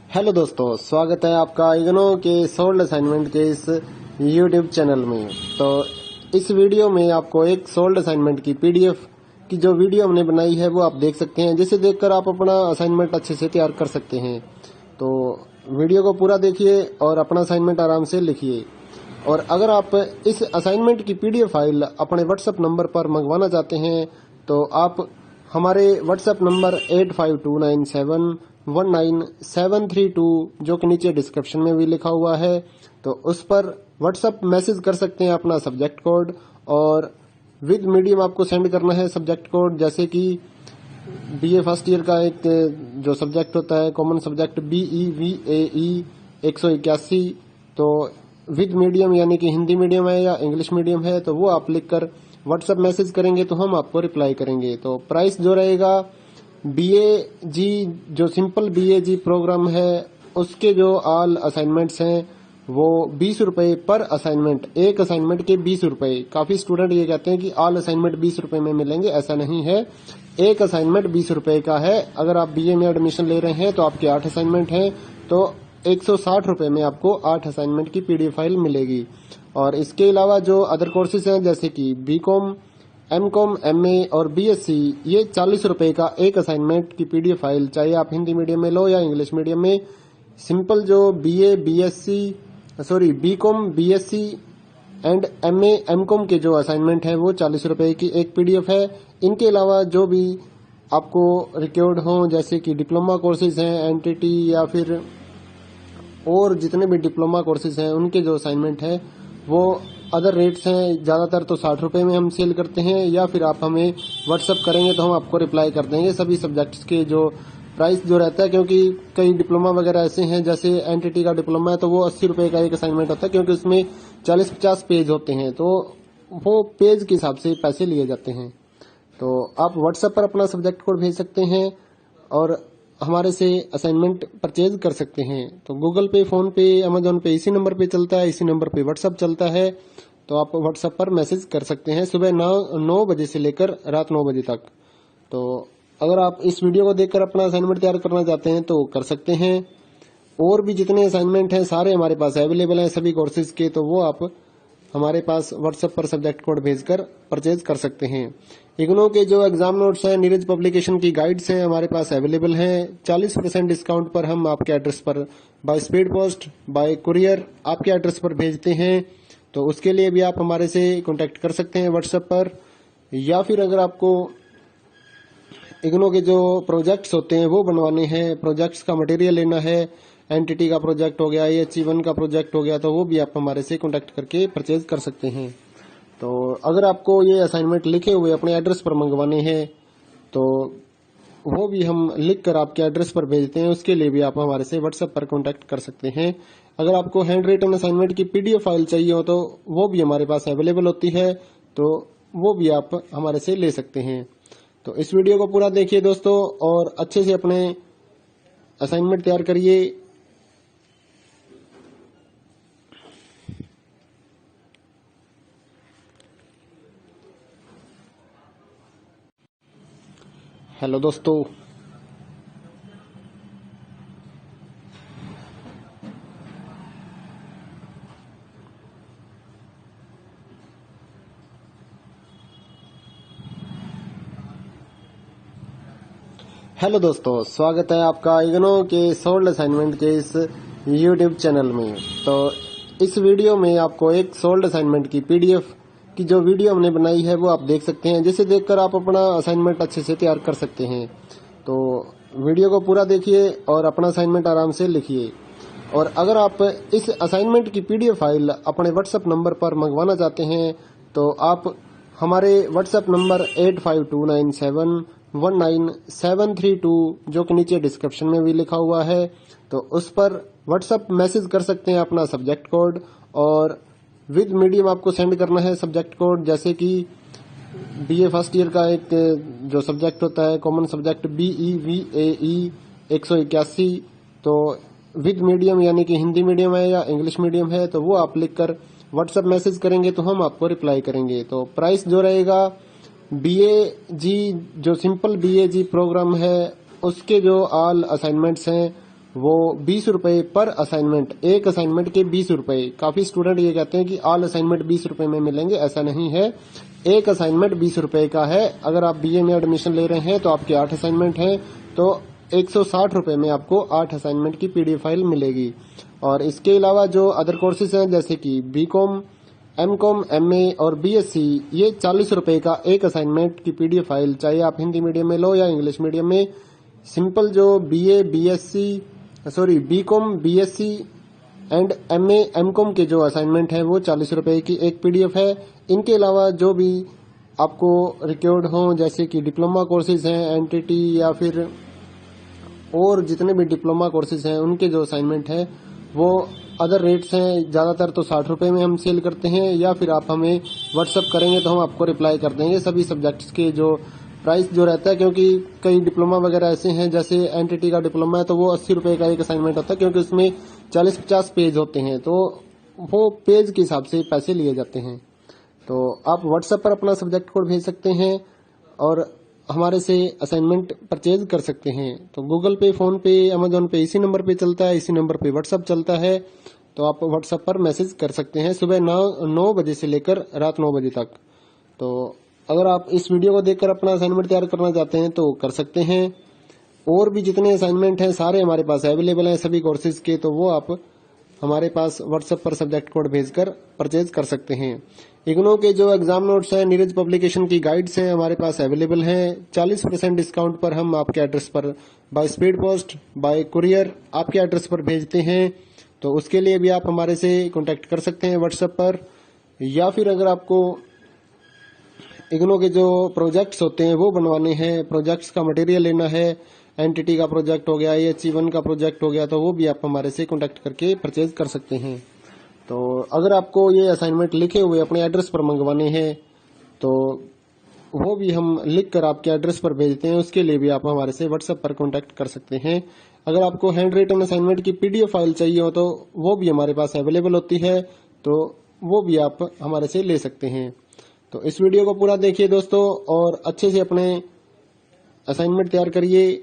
Hello दोस्तों, स्वागत है आपका इग्नो के सोल्ड असाइनमेंट के इस यूट्यूब चैनल में। तो इस वीडियो में आपको एक सोल्ड असाइनमेंट की पीडीएफ की जो वीडियो हमने बनाई है वो आप देख सकते हैं, जिसे देखकर आप अपना असाइनमेंट अच्छे से तैयार कर सकते हैं। तो वीडियो को पूरा देखिए और अपना असाइनमेंट आराम से लिखिए। और अगर आप इस असाइनमेंट की पीडीएफ फाइल अपने व्हाट्सएप नंबर पर मंगवाना चाहते हैं तो आप हमारे व्हाट्सएप नंबर 8529719732 जो कि नीचे डिस्क्रिप्शन में भी लिखा हुआ है, तो उस पर व्हाट्सएप मैसेज कर सकते हैं अपना सब्जेक्ट कोड, और विद मीडियम आपको सेंड करना है सब्जेक्ट कोड। जैसे कि बीए फर्स्ट ईयर का एक जो सब्जेक्ट होता है कॉमन सब्जेक्ट BEVAE 181, तो विद मीडियम यानी कि हिंदी मीडियम है या इंग्लिश मीडियम है, तो वो आप लिखकर व्हाट्सएप मैसेज करेंगे तो हम आपको रिप्लाई करेंगे। तो प्राइस जो रहेगा BAG जो सिंपल BAG प्रोग्राम है उसके जो ऑल असाइनमेंट्स हैं वो 20 रुपए पर असाइनमेंट, एक असाइनमेंट के 20 रुपए। काफी स्टूडेंट ये कहते हैं कि ऑल असाइनमेंट 20 रुपए में मिलेंगे, ऐसा नहीं है। एक असाइनमेंट 20 रुपए का है। अगर आप BA में एडमिशन ले रहे हैं तो आपके 8 असाइनमेंट हैं, तो 160 रुपए में आपको 8 असाइनमेंट की पीडीएफ फाइल मिलेगी। और इसके अलावा जो अदर कोर्सेज हैं जैसे कि BCom, MCom, MA और BSc, ये 40 रुपए का एक असाइनमेंट की पीडीएफ फाइल, चाहे आप हिंदी मीडियम में लो या इंग्लिश मीडियम में। सिंपल जो BCom, BSc and MA, MCom के जो असाइनमेंट है वो 40 रुपए की एक पीडीएफ है। इनके अलावा जो भी आपको रिक्वायर्ड हो जैसे कि डिप्लोमा कोर्सेज हैं, NTT या फिर और जितने भी डिप्लोमा कोर्सेज हैं उनके जो असाइनमेंट है वो अदर रेट्स हैं। ज्यादातर तो 60 रुपए में हम सेल करते हैं, या फिर आप हमें व्हाट्सएप करेंगे तो हम आपको रिप्लाई कर देंगे सभी सब्जेक्ट्स के जो प्राइस जो रहता है। क्योंकि कई डिप्लोमा वगैरह ऐसे हैं, जैसे NTT का डिप्लोमा है तो वो 80 रुपए का एक असाइनमेंट होता है, क्योंकि उसमें 40-50 पेज होते हैं, तो वो पेज के हिसाब से पैसे लिए जाते हैं। तो आप व्हाट्सएप पर अपना सब्जेक्ट कोड भेज सकते हैं और हमारे से असाइनमेंट परचेज कर सकते हैं। तो गूगल पे, फोन पे, अमेजोन पे इसी नंबर पे चलता है, इसी नंबर पे व्हाट्सएप चलता है। तो आप व्हाट्सएप पर मैसेज कर सकते हैं सुबह 9 बजे से लेकर रात 9 बजे तक। तो अगर आप इस वीडियो को देखकर अपना असाइनमेंट तैयार करना चाहते हैं तो कर सकते हैं। और भी जितने असाइनमेंट हैं सारे हमारे पास अवेलेबल हैं सभी कोर्सेज के, तो वो आप हमारे पास व्हाट्सएप पर सब्जेक्ट कोड भेजकर परचेज कर सकते हैं। इग्नो के जो एग्जाम नोट्स हैं, नीरज पब्लिकेशन की गाइड्स हैं हमारे पास अवेलेबल हैं। 40% डिस्काउंट पर हम आपके एड्रेस पर by speed post, bye courier आपके एड्रेस पर भेजते हैं। तो उसके लिए भी आप हमारे से कांटेक्ट कर सकते हैं व्हाट्सएप पर। या फिर अगर आपको इग्नो के जो प्रोजेक्ट्स होते हैं वो बनवाने हैं, प्रोजेक्ट्स का मटेरियल लेना है, NTT का प्रोजेक्ट हो गया, AHE1 का प्रोजेक्ट हो गया, तो वो भी आप हमारे से कांटेक्ट करके परचेज कर सकते हैं। तो अगर आपको ये असाइनमेंट लिखे हुए अपने एड्रेस पर मंगवाने हैं तो वो भी हम लिख कर आपके एड्रेस पर भेजते हैं, उसके लिए भी आप हमारे से व्हाट्सएप पर कांटेक्ट कर सकते हैं। अगर आपको हैंड रिटन असाइनमेंट की पीडीएफ फाइल चाहिए हो तो वो भी हमारे पास अवेलेबल होती है, तो वो भी आप हमारे से ले सकते हैं। तो इस वीडियो को पूरा देखिए दोस्तों और अच्छे से अपने असाइनमेंट तैयार करिए। हेलो दोस्तों, हेलो दोस्तों, स्वागत है आपका इग्नो के सोल्ड असाइनमेंट के इस यूट्यूब चैनल में। तो इस वीडियो में आपको एक सोल्ड असाइनमेंट की पीडीएफ की जो वीडियो हमने बनाई है वो आप देख सकते हैं, जिसे देखकर आप अपना असाइनमेंट अच्छे से तैयार कर सकते हैं। तो वीडियो को पूरा देखिए और अपना असाइनमेंट आराम से लिखिए। और अगर आप इस असाइनमेंट की पीडीएफ फाइल अपने व्हाट्सएप नंबर पर मंगवाना चाहते हैं तो आप हमारे व्हाट्सएप नंबर 8529719732 जो कि नीचे डिस्क्रिप्शन में भी लिखा हुआ है, तो उस पर व्हाट्सएप मैसेज कर सकते हैं अपना सब्जेक्ट कोड, और विद मीडियम आपको सेंड करना है सब्जेक्ट कोड। जैसे कि BA फर्स्ट ईयर का एक जो सब्जेक्ट होता है कॉमन सब्जेक्ट BEVAE 181, तो विद मीडियम यानी कि हिंदी मीडियम है या इंग्लिश मीडियम है, तो वो आप लिखकर व्हाट्सएप मैसेज करेंगे तो हम आपको रिप्लाई करेंगे। तो प्राइस जो रहेगा BAG जो सिंपल BAG प्रोग्राम है उसके जो ऑल असाइनमेंट्स हैं वो 20 रुपए पर असाइनमेंट, एक असाइनमेंट के 20 रुपए। काफी स्टूडेंट ये कहते हैं कि ऑल असाइनमेंट 20 रुपए में मिलेंगे, ऐसा नहीं है। एक असाइनमेंट 20 रुपए का है। अगर आप बीए में एडमिशन ले रहे हैं तो आपके 8 असाइनमेंट हैं, तो 160 रुपए में आपको 8 असाइनमेंट की पीडीएफ फाइल मिलेगी। और इसके अलावा जो अदर कोर्सेज हैं जैसे कि बीकॉम, एमकॉम, एमए और बीएससी, ये 40 रुपए का एक असाइनमेंट की पीडीएफ फाइल, चाहे आप हिंदी मीडियम में लो या इंग्लिश मीडियम में। सिंपल जो BCom, BSc and MA, MCom के जो असाइनमेंट है वो 40 रुपए की एक पीडीएफ है। इनके अलावा जो भी आपको रिक्वायर्ड हो जैसे कि डिप्लोमा कोर्सेज हैं, एनटीटी या फिर और जितने भी डिप्लोमा कोर्सेज हैं उनके जो असाइनमेंट है वो अदर रेट्स हैं। ज्यादातर तो 60 रुपए में हम सेल करते हैं, या फिर आप हमें व्हाट्सअप करेंगे तो हम आपको रिप्लाई कर देंगे सभी सब्जेक्ट्स के जो प्राइस जो रहता है। क्योंकि कई डिप्लोमा वगैरह ऐसे हैं, जैसे एनटीटी का डिप्लोमा है तो वो 80 रुपए का एक असाइनमेंट होता है, क्योंकि उसमें 40-50 पेज होते हैं, तो वो पेज के हिसाब से पैसे लिए जाते हैं। तो आप व्हाट्सएप पर अपना सब्जेक्ट कोड भेज सकते हैं और हमारे से असाइनमेंट परचेज कर सकते हैं। तो गूगल पे, फोन पे, अमेजोन पे इसी नंबर पे चलता है, इसी नंबर पे व्हाट्सएप चलता है। तो आप व्हाट्सएप पर मैसेज कर सकते हैं सुबह 9 बजे से लेकर रात 9 बजे तक। तो अगर आप इस वीडियो को देखकर अपना असाइनमेंट तैयार करना चाहते हैं तो कर सकते हैं। और भी जितने असाइनमेंट हैं सारे हमारे पास अवेलेबल हैं सभी कोर्सेज के, तो वो आप हमारे पास व्हाट्सएप पर सब्जेक्ट कोड भेजकर परचेज कर सकते हैं। इग्नो के जो एग्जाम नोट्स हैं, नीरज पब्लिकेशन की गाइड्स हैं हमारे पास अवेलेबल हैं। 40% डिस्काउंट पर हम आपके एड्रेस पर by speed post, bye courier आपके एड्रेस पर भेजते हैं। तो उसके लिए भी आप हमारे से कांटेक्ट कर सकते हैं व्हाट्सएप पर। या फिर अगर आपको इग्नो के जो प्रोजेक्ट्स होते हैं वो बनवाने हैं, प्रोजेक्ट्स का मटेरियल लेना है, एनटीटी का प्रोजेक्ट हो गया, AHE1 का प्रोजेक्ट हो गया, तो वो भी आप हमारे से कांटेक्ट करके परचेज कर सकते हैं। तो अगर आपको ये असाइनमेंट लिखे हुए अपने एड्रेस पर मंगवाने हैं तो वो भी हम लिख कर आपके एड्रेस पर भेजते हैं, उसके लिए भी आप हमारे से व्हाट्सएप पर कांटेक्ट कर सकते हैं। अगर आपको हैंड रिटन असाइनमेंट की पीडीएफ फाइल चाहिए हो तो वो भी हमारे पास अवेलेबल होती है, तो वो भी आप हमारे से ले सकते हैं। तो इस वीडियो को पूरा देखिए दोस्तों और अच्छे से अपने असाइनमेंट तैयार करिए।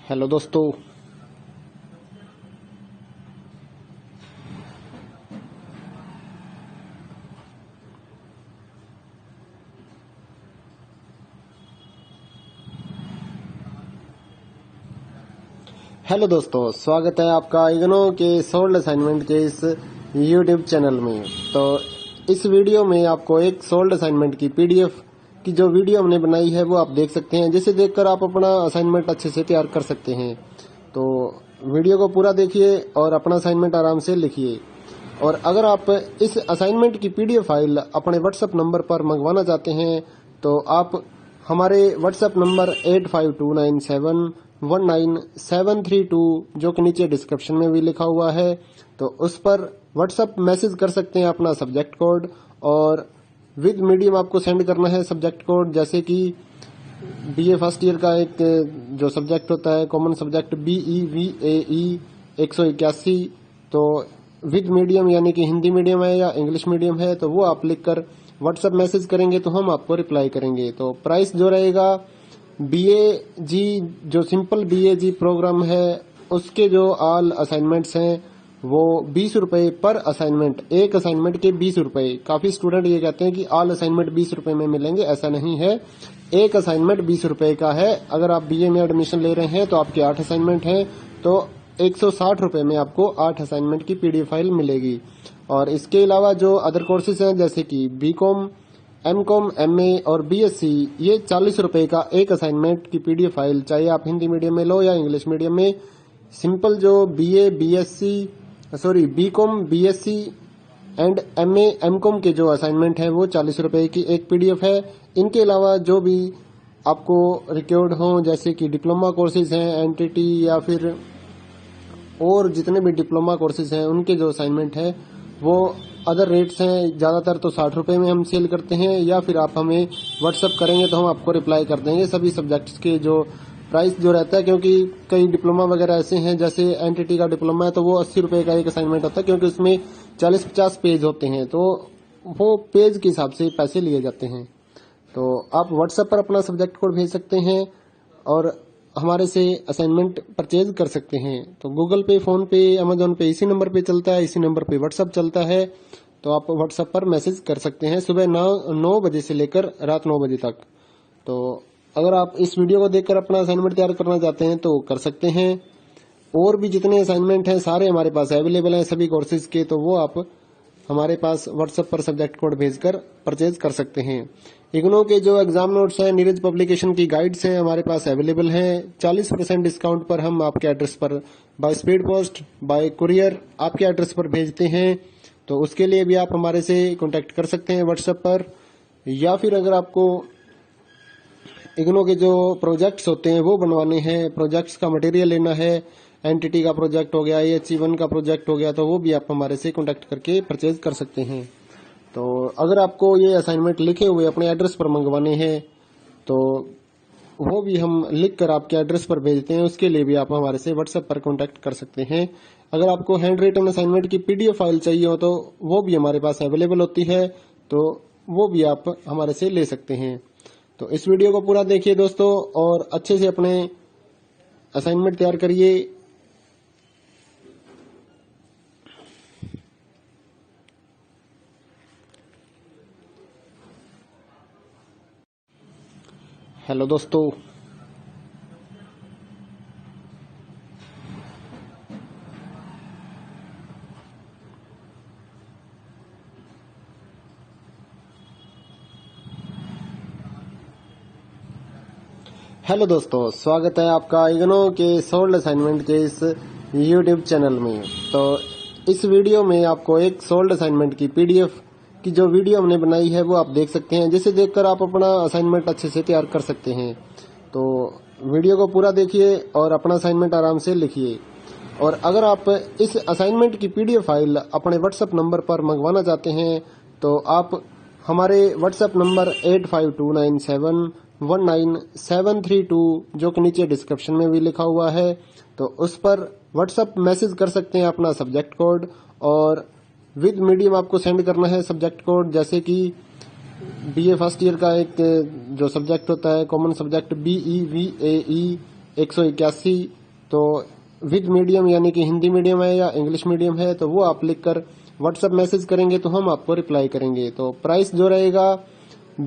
हेलो दोस्तों, स्वागत है आपका इग्नो के सोल्ड असाइनमेंट के इस यूट्यूब चैनल में। तो इस वीडियो में आपको एक सोल्ड असाइनमेंट की पीडीएफ की जो वीडियो हमने बनाई है वो आप देख सकते हैं, जिसे देखकर आप अपना असाइनमेंट अच्छे से तैयार कर सकते हैं। तो वीडियो को पूरा देखिए और अपना असाइनमेंट आराम से लिखिए। और अगर आप इस असाइनमेंट की पीडीएफ फाइल अपने व्हाट्सएप नंबर पर मंगवाना चाहते हैं तो आप हमारे व्हाट्सएप नंबर 8529719732 जो कि नीचे डिस्क्रिप्शन में भी लिखा हुआ है, तो उस पर व्हाट्सएप मैसेज कर सकते हैं अपना सब्जेक्ट कोड, और विद मीडियम आपको सेंड करना है सब्जेक्ट कोड। जैसे कि बीए फर्स्ट ईयर का एक जो सब्जेक्ट होता है कॉमन सब्जेक्ट BEVAE 181, तो विद मीडियम यानी कि हिंदी मीडियम है या इंग्लिश मीडियम है तो वो आप लिखकर व्हाट्सएप मैसेज करेंगे तो हम आपको रिप्लाई करेंगे। तो प्राइस जो रहेगा BAG जो सिंपल BAG प्रोग्राम है उसके जो ऑल असाइनमेंट्स हैं वो 20 रुपए पर असाइनमेंट, एक असाइनमेंट के 20 रुपए। काफी स्टूडेंट ये कहते हैं कि ऑल असाइनमेंट 20 रुपए में मिलेंगे, ऐसा नहीं है। एक असाइनमेंट 20 रुपए का है। अगर आप बीए में एडमिशन ले रहे हैं तो आपके 8 असाइनमेंट हैं, तो 160 रुपए में आपको 8 असाइनमेंट की पीडीएफ फाइल मिलेगी। और इसके अलावा जो अदर कोर्सेज हैं जैसे कि बीकॉम, एमकॉम, एमए और बीएससी, ये 40 रुपए का एक असाइनमेंट की पीडीएफ फाइल, चाहे आप हिंदी मीडियम में लो या इंग्लिश मीडियम में। सिंपल जो BCom, BSc and MA, MCom के जो असाइनमेंट है वो 40 रुपए की एक पीडीएफ है। इनके अलावा जो भी आपको रिक्वायर्ड हो जैसे कि डिप्लोमा कोर्सेज हैं, एनटीटी या फिर और जितने भी डिप्लोमा कोर्सेज हैं उनके जो असाइनमेंट है वो अदर रेट्स हैं। ज्यादातर तो 60 रुपए में हम सेल करते हैं, या फिर आप हमें व्हाट्सएप करेंगे तो हम आपको रिप्लाई कर देंगे सभी सब्जेक्ट्स के जो प्राइस जो रहता है। क्योंकि कई डिप्लोमा वगैरह ऐसे हैं, जैसे एनटीटी का डिप्लोमा है तो वो 80 रुपए का एक असाइनमेंट होता है, क्योंकि उसमें 40-50 पेज होते हैं, तो वो पेज के हिसाब से पैसे लिए जाते हैं। तो आप व्हाट्सएप पर अपना सब्जेक्ट कोड भेज सकते हैं और हमारे से असाइनमेंट परचेज कर सकते हैं। तो गूगल पे, फोन पे, अमेजोन पे इसी नंबर पे चलता है, इसी नंबर पे व्हाट्सएप चलता है। तो आप व्हाट्सएप पर मैसेज कर सकते हैं सुबह 9 बजे से लेकर रात 9 बजे तक। तो अगर आप इस वीडियो को देखकर अपना असाइनमेंट तैयार करना चाहते हैं तो कर सकते हैं। और भी जितने असाइनमेंट हैं सारे हमारे पास अवेलेबल हैं सभी कोर्सेज के, तो वो आप हमारे पास व्हाट्सएप पर सब्जेक्ट कोड भेजकर परचेज कर सकते हैं। इग्नो के जो एग्जाम नोट्स हैं, नीरज पब्लिकेशन की गाइड्स हैं हमारे पास अवेलेबल हैं। 40% डिस्काउंट पर हम आपके एड्रेस पर by speed post, bye courier आपके एड्रेस पर भेजते हैं। तो उसके लिए भी आप हमारे से कांटेक्ट कर सकते हैं व्हाट्सएप पर। या फिर अगर आपको इग्नो के जो प्रोजेक्ट्स होते हैं वो बनवाने हैं, प्रोजेक्ट्स का मटेरियल लेना है, एनटीटी का प्रोजेक्ट हो गया, AHE1 का प्रोजेक्ट हो गया, तो वो भी आप हमारे से कांटेक्ट करके परचेज कर सकते हैं। तो अगर आपको ये असाइनमेंट लिखे हुए अपने एड्रेस पर मंगवाने हैं तो वो भी हम लिख कर आपके एड्रेस पर भेजते हैं। उसके लिए भी आप हमारे से व्हाट्सएप पर कांटेक्ट कर सकते हैं। अगर आपको हैंड रिटन असाइनमेंट की PDF फाइल चाहिए हो तो वो भी हमारे पास अवेलेबल होती है, तो वो भी आप हमारे से ले सकते हैं। तो इस वीडियो को पूरा देखिए दोस्तों और अच्छे से अपने असाइनमेंट तैयार करिए। हेलो दोस्तों, स्वागत है आपका इग्नो के सोल्ड असाइनमेंट के इस YouTube चैनल में। तो इस वीडियो में आपको एक सोल्ड असाइनमेंट की PDF की जो वीडियो हमने बनाई है वो आप देख सकते हैं, जिसे देखकर आप अपना असाइनमेंट अच्छे से तैयार कर सकते हैं। तो वीडियो को पूरा देखिए और अपना असाइनमेंट आराम से लिखिए। और अगर आप इस असाइनमेंट की PDF फाइल अपने व्हाट्सएप नंबर पर मंगवाना चाहते हैं तो आप हमारे व्हाट्सएप नंबर 8529719732 जो कि नीचे डिस्क्रिप्शन में भी लिखा हुआ है, तो उस पर व्हाट्सएप मैसेज कर सकते हैं अपना सब्जेक्ट कोड। और विद मीडियम आपको सेंड करना है सब्जेक्ट कोड, जैसे कि BA फर्स्ट ईयर का एक जो सब्जेक्ट होता है कॉमन सब्जेक्ट BEVAE 181, तो विद मीडियम यानी कि हिंदी मीडियम है या इंग्लिश मीडियम है तो वो आप लिखकर व्हाट्सएप मैसेज करेंगे तो हम आपको रिप्लाई करेंगे। तो प्राइस जो रहेगा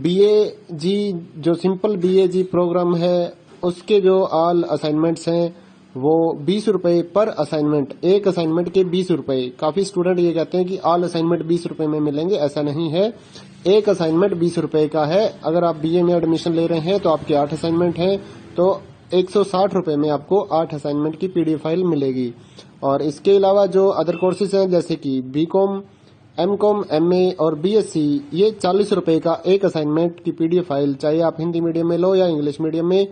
BAG जो सिंपल BAG प्रोग्राम है उसके जो ऑल असाइनमेंट्स हैं वो 20 रुपए पर असाइनमेंट, एक असाइनमेंट के 20 रुपए। काफी स्टूडेंट ये कहते हैं कि ऑल असाइनमेंट 20 रुपए में मिलेंगे, ऐसा नहीं है। एक असाइनमेंट 20 रुपए का है। अगर आप BA में एडमिशन ले रहे हैं तो आपके 8 असाइनमेंट हैं तो 160 रुपए में आपको 8 असाइनमेंट की PDF फाइल मिलेगी। और इसके अलावा जो अदर कोर्सेज हैं जैसे कि BCom, MCom, MA और BSc, ये 40 रुपए का एक असाइनमेंट की PDF फाइल, चाहे आप हिंदी मीडियम में लो या इंग्लिश मीडियम में।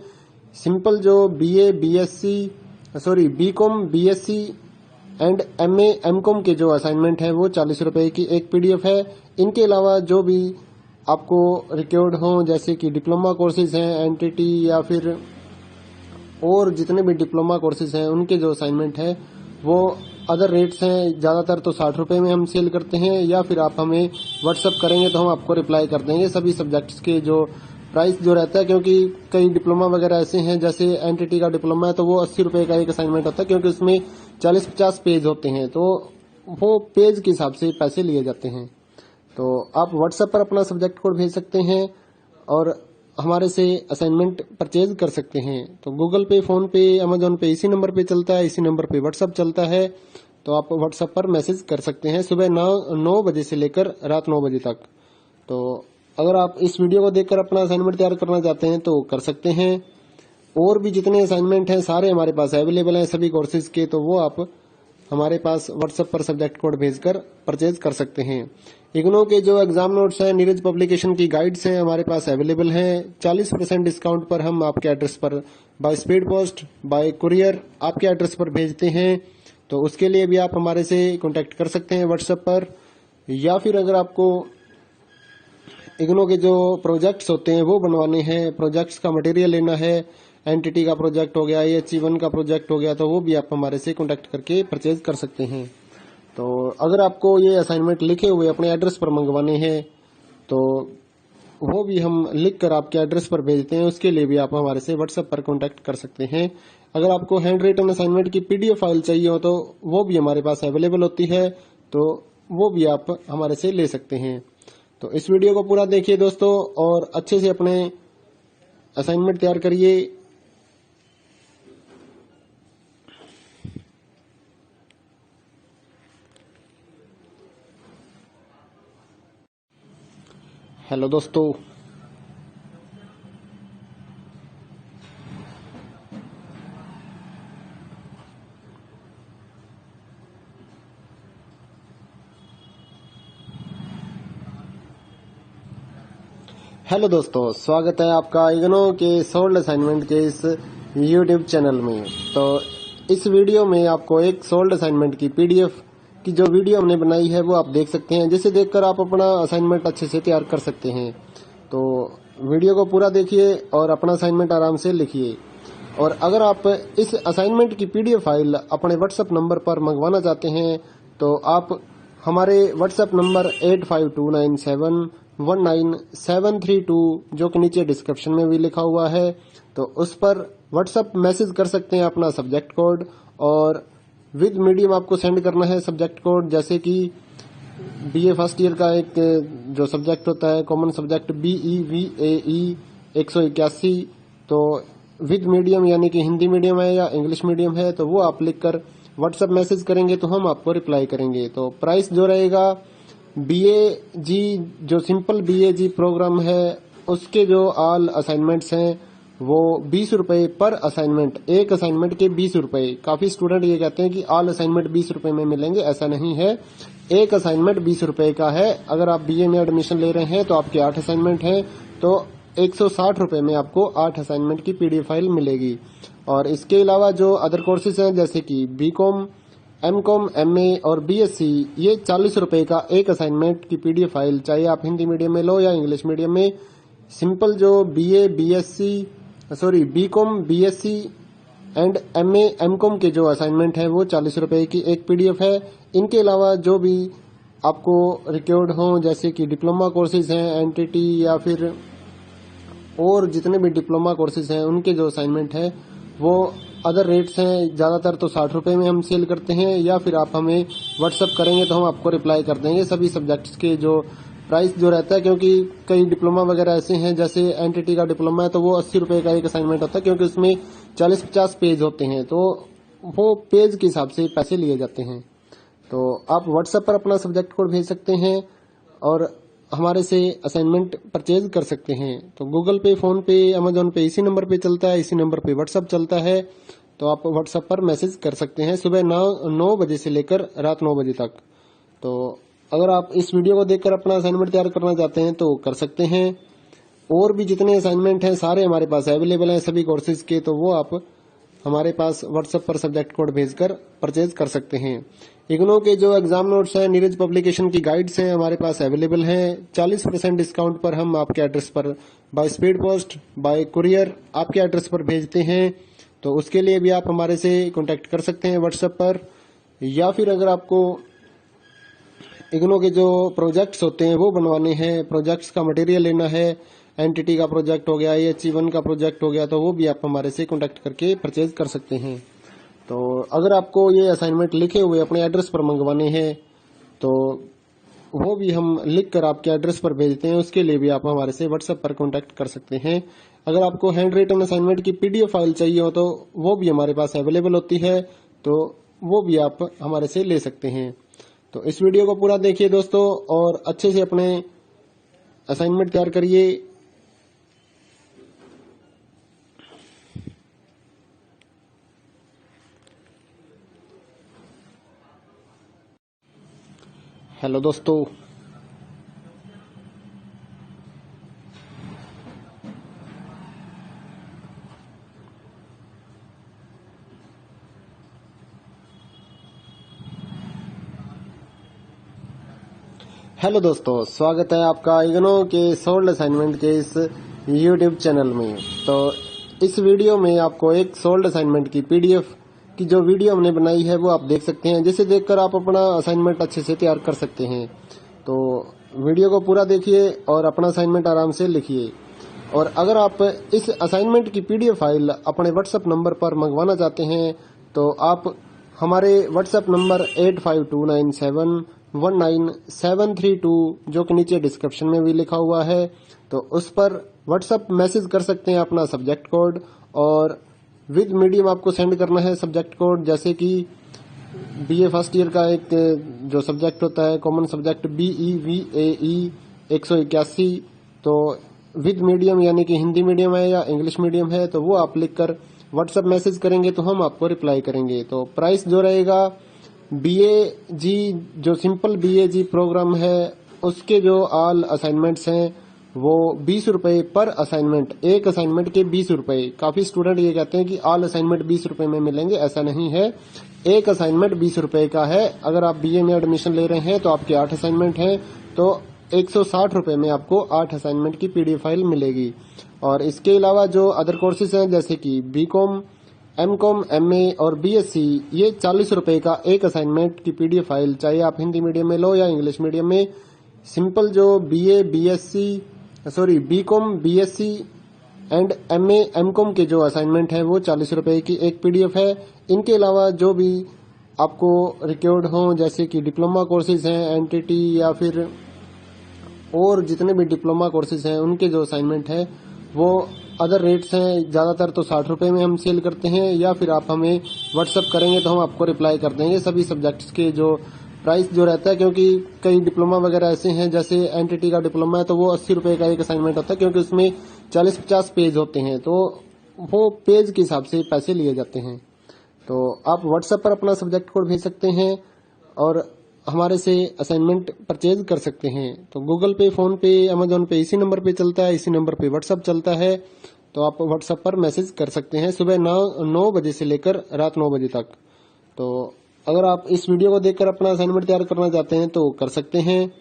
सिंपल जो BCom, BSc and MA, MCom के जो असाइनमेंट हैं वो 40 रुपए की एक PDF है। इनके अलावा जो भी आपको रिक्वायर्ड हो जैसे कि डिप्लोमा कोर्सेज हैं, NTT या फिर और जितने भी डिप्लोमा कोर्सेज हैं उनके जो असाइनमेंट है वो अदर रेट्स हैं। ज्यादातर तो 60 रुपए में हम सेल करते हैं, या फिर आप हमें व्हाट्सएप करेंगे तो हम आपको रिप्लाई कर देंगे सभी सब्जेक्ट्स के जो प्राइस जो रहता है। क्योंकि कई डिप्लोमा वगैरह ऐसे हैं, जैसे NTT का डिप्लोमा है तो वो 80 रुपए का एक असाइनमेंट होता है, क्योंकि उसमें 40-50 पेज होते हैं तो वो पेज के हिसाब से पैसे लिए जाते हैं। तो आप व्हाट्सएप पर अपना सब्जेक्ट कोड भेज सकते हैं और हमारे से असाइनमेंट परचेज कर सकते हैं। तो गूगल पे, फोन पे, अमेजोन पे इसी नंबर पे चलता है, इसी नंबर पे व्हाट्सएप चलता है। तो आप व्हाट्सएप पर मैसेज कर सकते हैं सुबह 9 बजे से लेकर रात 9 बजे तक। तो अगर आप इस वीडियो को देखकर अपना असाइनमेंट तैयार करना चाहते हैं तो कर सकते हैं। और भी जितने असाइनमेंट हैं सारे हमारे पास अवेलेबल हैं सभी कोर्सेज के, तो वो आप हमारे पास व्हाट्सएप पर सब्जेक्ट कोड भेजकर परचेज कर सकते हैं। इग्नो के जो एग्जाम नोट्स हैं, नीरज पब्लिकेशन की गाइड्स हैं हमारे पास अवेलेबल हैं। 40% डिस्काउंट पर हम आपके एड्रेस पर by speed post, bye courier आपके एड्रेस पर भेजते हैं। तो उसके लिए भी आप हमारे से कांटेक्ट कर सकते हैं व्हाट्सएप पर। या फिर अगर आपको इग्नो के जो प्रोजेक्ट्स होते हैं वो बनवाने हैं, प्रोजेक्ट्स का मटेरियल लेना है, एनटीटी का प्रोजेक्ट हो गया, AHE1 का प्रोजेक्ट हो गया, तो वो भी आप हमारे से कांटेक्ट करके परचेज कर सकते हैं। तो अगर आपको ये असाइनमेंट लिखे हुए अपने एड्रेस पर मंगवाने हैं तो वो भी हम लिख कर आपके एड्रेस पर भेजते हैं। उसके लिए भी आप हमारे से व्हाट्सएप पर कांटेक्ट कर सकते हैं। अगर आपको हैंड रिटन असाइनमेंट की पीडीएफ फाइल चाहिए हो तो वो भी हमारे पास अवेलेबल होती है, तो वो भी आप हमारे से ले सकते हैं। तो इस वीडियो को पूरा देखिए दोस्तों और अच्छे से अपने असाइनमेंट तैयार करिए। हेलो दोस्तों, स्वागत है आपका इग्नो के सोल्ड असाइनमेंट के इस यूट्यूब चैनल में। तो इस वीडियो में आपको एक सोल्ड असाइनमेंट की पीडीएफ की जो वीडियो हमने बनाई है वो आप देख सकते हैं, जिसे देखकर आप अपना असाइनमेंट अच्छे से तैयार कर सकते हैं। तो वीडियो को पूरा देखिए और अपना असाइनमेंट आराम से लिखिए। और अगर आप इस असाइनमेंट की पीडीएफ फाइल अपने व्हाट्सएप नंबर पर मंगवाना चाहते हैं तो आप हमारे व्हाट्सएप नंबर 8529719732 जो कि नीचे डिस्क्रिप्शन में भी लिखा हुआ है, तो उस पर व्हाट्सएप मैसेज कर सकते हैं अपना सब्जेक्ट कोड, और विद मीडियम आपको सेंड करना है सब्जेक्ट कोड। जैसे कि बीए फर्स्ट ईयर का एक जो सब्जेक्ट होता है कॉमन सब्जेक्ट BEVAE 181, तो विद मीडियम यानी कि हिंदी मीडियम है या इंग्लिश मीडियम है तो वो आप लिखकर व्हाट्सएप मैसेज करेंगे तो हम आपको रिप्लाई करेंगे। तो प्राइस जो रहेगा BAG जो सिंपल BAG प्रोग्राम है उसके जो ऑल असाइनमेंट्स हैं वो 20 रुपए पर असाइनमेंट, एक असाइनमेंट के 20 रुपए। काफी स्टूडेंट ये कहते हैं कि ऑल असाइनमेंट 20 रुपए में मिलेंगे, ऐसा नहीं है। एक असाइनमेंट 20 रुपए का है। अगर आप BA में एडमिशन ले रहे हैं तो आपके 8 असाइनमेंट हैं तो 160 रुपए में आपको 8 असाइनमेंट की पीडीएफ फाइल मिलेगी। और इसके अलावा जो अदर कोर्सेज हैं जैसे कि BCom, MCom, MA और BSc, ये 40 रुपए का एक असाइनमेंट की पीडीएफ फाइल, चाहे आप हिंदी मीडियम में लो या इंग्लिश मीडियम में। सिंपल जो BCom, BSc and MA, MCom के जो असाइनमेंट है वो 40 रुपए की एक पीडीएफ है। इनके अलावा जो भी आपको रिक्वायर्ड हो जैसे कि डिप्लोमा कोर्सेज हैं, एनटीटी या फिर और जितने भी डिप्लोमा कोर्सेज हैं उनके जो असाइनमेंट है वो अदर रेट्स हैं। ज्यादातर तो 60 रुपए में हम सेल करते हैं, या फिर आप हमें व्हाट्सएप करेंगे तो हम आपको रिप्लाई कर देंगे सभी सब्जेक्ट्स के जो प्राइस जो रहता है। क्योंकि कई डिप्लोमा वगैरह ऐसे हैं, जैसे एनटीटी का डिप्लोमा है तो वो 80 रुपए का एक असाइनमेंट होता है, क्योंकि उसमें 40-50 पेज होते हैं तो वो पेज के हिसाब से पैसे लिए जाते हैं। तो आप व्हाट्सएप पर अपना सब्जेक्ट कोड भेज सकते हैं और हमारे से असाइनमेंट परचेज कर सकते हैं। तो गूगल पे, फोन पे, अमेजोन पे इसी नंबर पे चलता है, इसी नंबर पे व्हाट्सएप चलता है। तो आप व्हाट्सएप पर मैसेज कर सकते हैं सुबह 9 बजे से लेकर रात 9 बजे तक। तो अगर आप इस वीडियो को देखकर अपना असाइनमेंट तैयार करना चाहते हैं तो कर सकते हैं। और भी जितने असाइनमेंट हैं सारे हमारे पास अवेलेबल हैं सभी कोर्सेज के, तो वो आप हमारे पास व्हाट्सएप पर सब्जेक्ट कोड भेजकर परचेज कर सकते हैं। इग्नो के जो एग्जाम नोट्स हैं, नीरज पब्लिकेशन की गाइड्स हैं हमारे पास अवेलेबल हैं। 40% डिस्काउंट पर हम आपके एड्रेस पर by speed post, bye courier आपके एड्रेस पर भेजते हैं। तो उसके लिए भी आप हमारे से कांटेक्ट कर सकते हैं व्हाट्सएप पर, या फिर अगर आपको इग्नो के जो प्रोजेक्ट्स होते हैं वो बनवाने हैं, प्रोजेक्ट्स का मटेरियल लेना है, एनटीटी का प्रोजेक्ट हो गया, HE1 का प्रोजेक्ट हो गया, तो वो भी आप हमारे से कांटेक्ट करके परचेज कर सकते हैं। तो अगर आपको ये असाइनमेंट लिखे हुए अपने एड्रेस पर मंगवाने हैं तो वो भी हम लिख कर आपके एड्रेस पर भेजते हैं। उसके लिए भी आप हमारे से व्हाट्सएप पर कांटेक्ट कर सकते हैं। अगर आपको हैंड रिटन असाइनमेंट की पीडीएफ फाइल चाहिए हो तो वो भी हमारे पास अवेलेबल होती है, तो वो भी आप हमारे से ले सकते हैं। तो इस वीडियो को पूरा देखिए दोस्तों और अच्छे से अपने असाइनमेंट तैयार करिए। हेलो दोस्तों, स्वागत है आपका इग्नो के सोल्ड असाइनमेंट के इस यूट्यूब चैनल में। तो इस वीडियो में आपको एक सोल्ड असाइनमेंट की पीडीएफ की जो वीडियो हमने बनाई है वो आप देख सकते हैं, जिसे देखकर आप अपना असाइनमेंट अच्छे से तैयार कर सकते हैं। तो वीडियो को पूरा देखिए और अपना असाइनमेंट आराम से लिखिए। और अगर आप इस असाइनमेंट की पीडीएफ फाइल अपने व्हाट्सएप नंबर पर मंगवाना चाहते हैं तो आप हमारे व्हाट्सएप नंबर 8529719732 जो कि नीचे डिस्क्रिप्शन में भी लिखा हुआ है, तो उस पर व्हाट्सएप मैसेज कर सकते हैं अपना सब्जेक्ट कोड, और विद मीडियम आपको सेंड करना है सब्जेक्ट कोड। जैसे कि बीए फर्स्ट ईयर का एक जो सब्जेक्ट होता है कॉमन सब्जेक्ट BEVAE 181, तो विद मीडियम यानी कि हिंदी मीडियम है या इंग्लिश मीडियम है, तो वो आप लिखकर व्हाट्सएप मैसेज करेंगे तो हम आपको रिप्लाई करेंगे। तो प्राइस जो रहेगा BAG जो सिंपल BAG प्रोग्राम है उसके जो ऑल असाइनमेंट्स हैं वो 20 रुपए पर असाइनमेंट, एक असाइनमेंट के 20 रुपए। काफी स्टूडेंट ये कहते हैं कि ऑल असाइनमेंट 20 रुपए में मिलेंगे, ऐसा नहीं है। एक असाइनमेंट 20 रुपए का है। अगर आप BA में एडमिशन ले रहे हैं तो आपके 8 असाइनमेंट हैं, तो 160 रुपए में आपको 8 असाइनमेंट की पीडीएफ फाइल मिलेगी। और इसके अलावा जो अदर कोर्सेज हैं जैसे कि BCom, MCom, MA और BSc, ये 40 रुपए का एक असाइनमेंट की पीडीएफ फाइल, चाहे आप हिंदी मीडियम में लो या इंग्लिश मीडियम में। सिंपल जो BCom, BSc and MA, MCom के जो असाइनमेंट है वो 40 रुपए की एक पीडीएफ है। इनके अलावा जो भी आपको रिक्वायर्ड हो, जैसे कि डिप्लोमा कोर्सेज हैं, NTT या फिर और जितने भी डिप्लोमा कोर्सेज हैं, उनके जो असाइनमेंट है वो अदर रेट्स हैं। ज्यादातर तो 60 रुपए में हम सेल करते हैं, या फिर आप हमें व्हाट्सएप करेंगे तो हम आपको रिप्लाई कर देंगे सभी सब्जेक्ट्स के जो प्राइस जो रहता है। क्योंकि कई डिप्लोमा वगैरह ऐसे हैं, जैसे NTT का डिप्लोमा है तो वो 80 रुपए का एक असाइनमेंट होता है, क्योंकि उसमें 40-50 पेज होते हैं, तो वो पेज के हिसाब से पैसे लिए जाते हैं। तो आप व्हाट्सएप पर अपना सब्जेक्ट कोड भेज सकते हैं और हमारे से असाइनमेंट परचेज कर सकते हैं। तो गूगल पे, फोन पे, अमेजोन पे इसी नंबर पे चलता है, इसी नंबर पे व्हाट्सएप चलता है। तो आप व्हाट्सएप पर मैसेज कर सकते हैं सुबह 9 बजे से लेकर रात 9 बजे तक। तो अगर आप इस वीडियो को देखकर अपना असाइनमेंट तैयार करना चाहते हैं तो कर सकते हैं।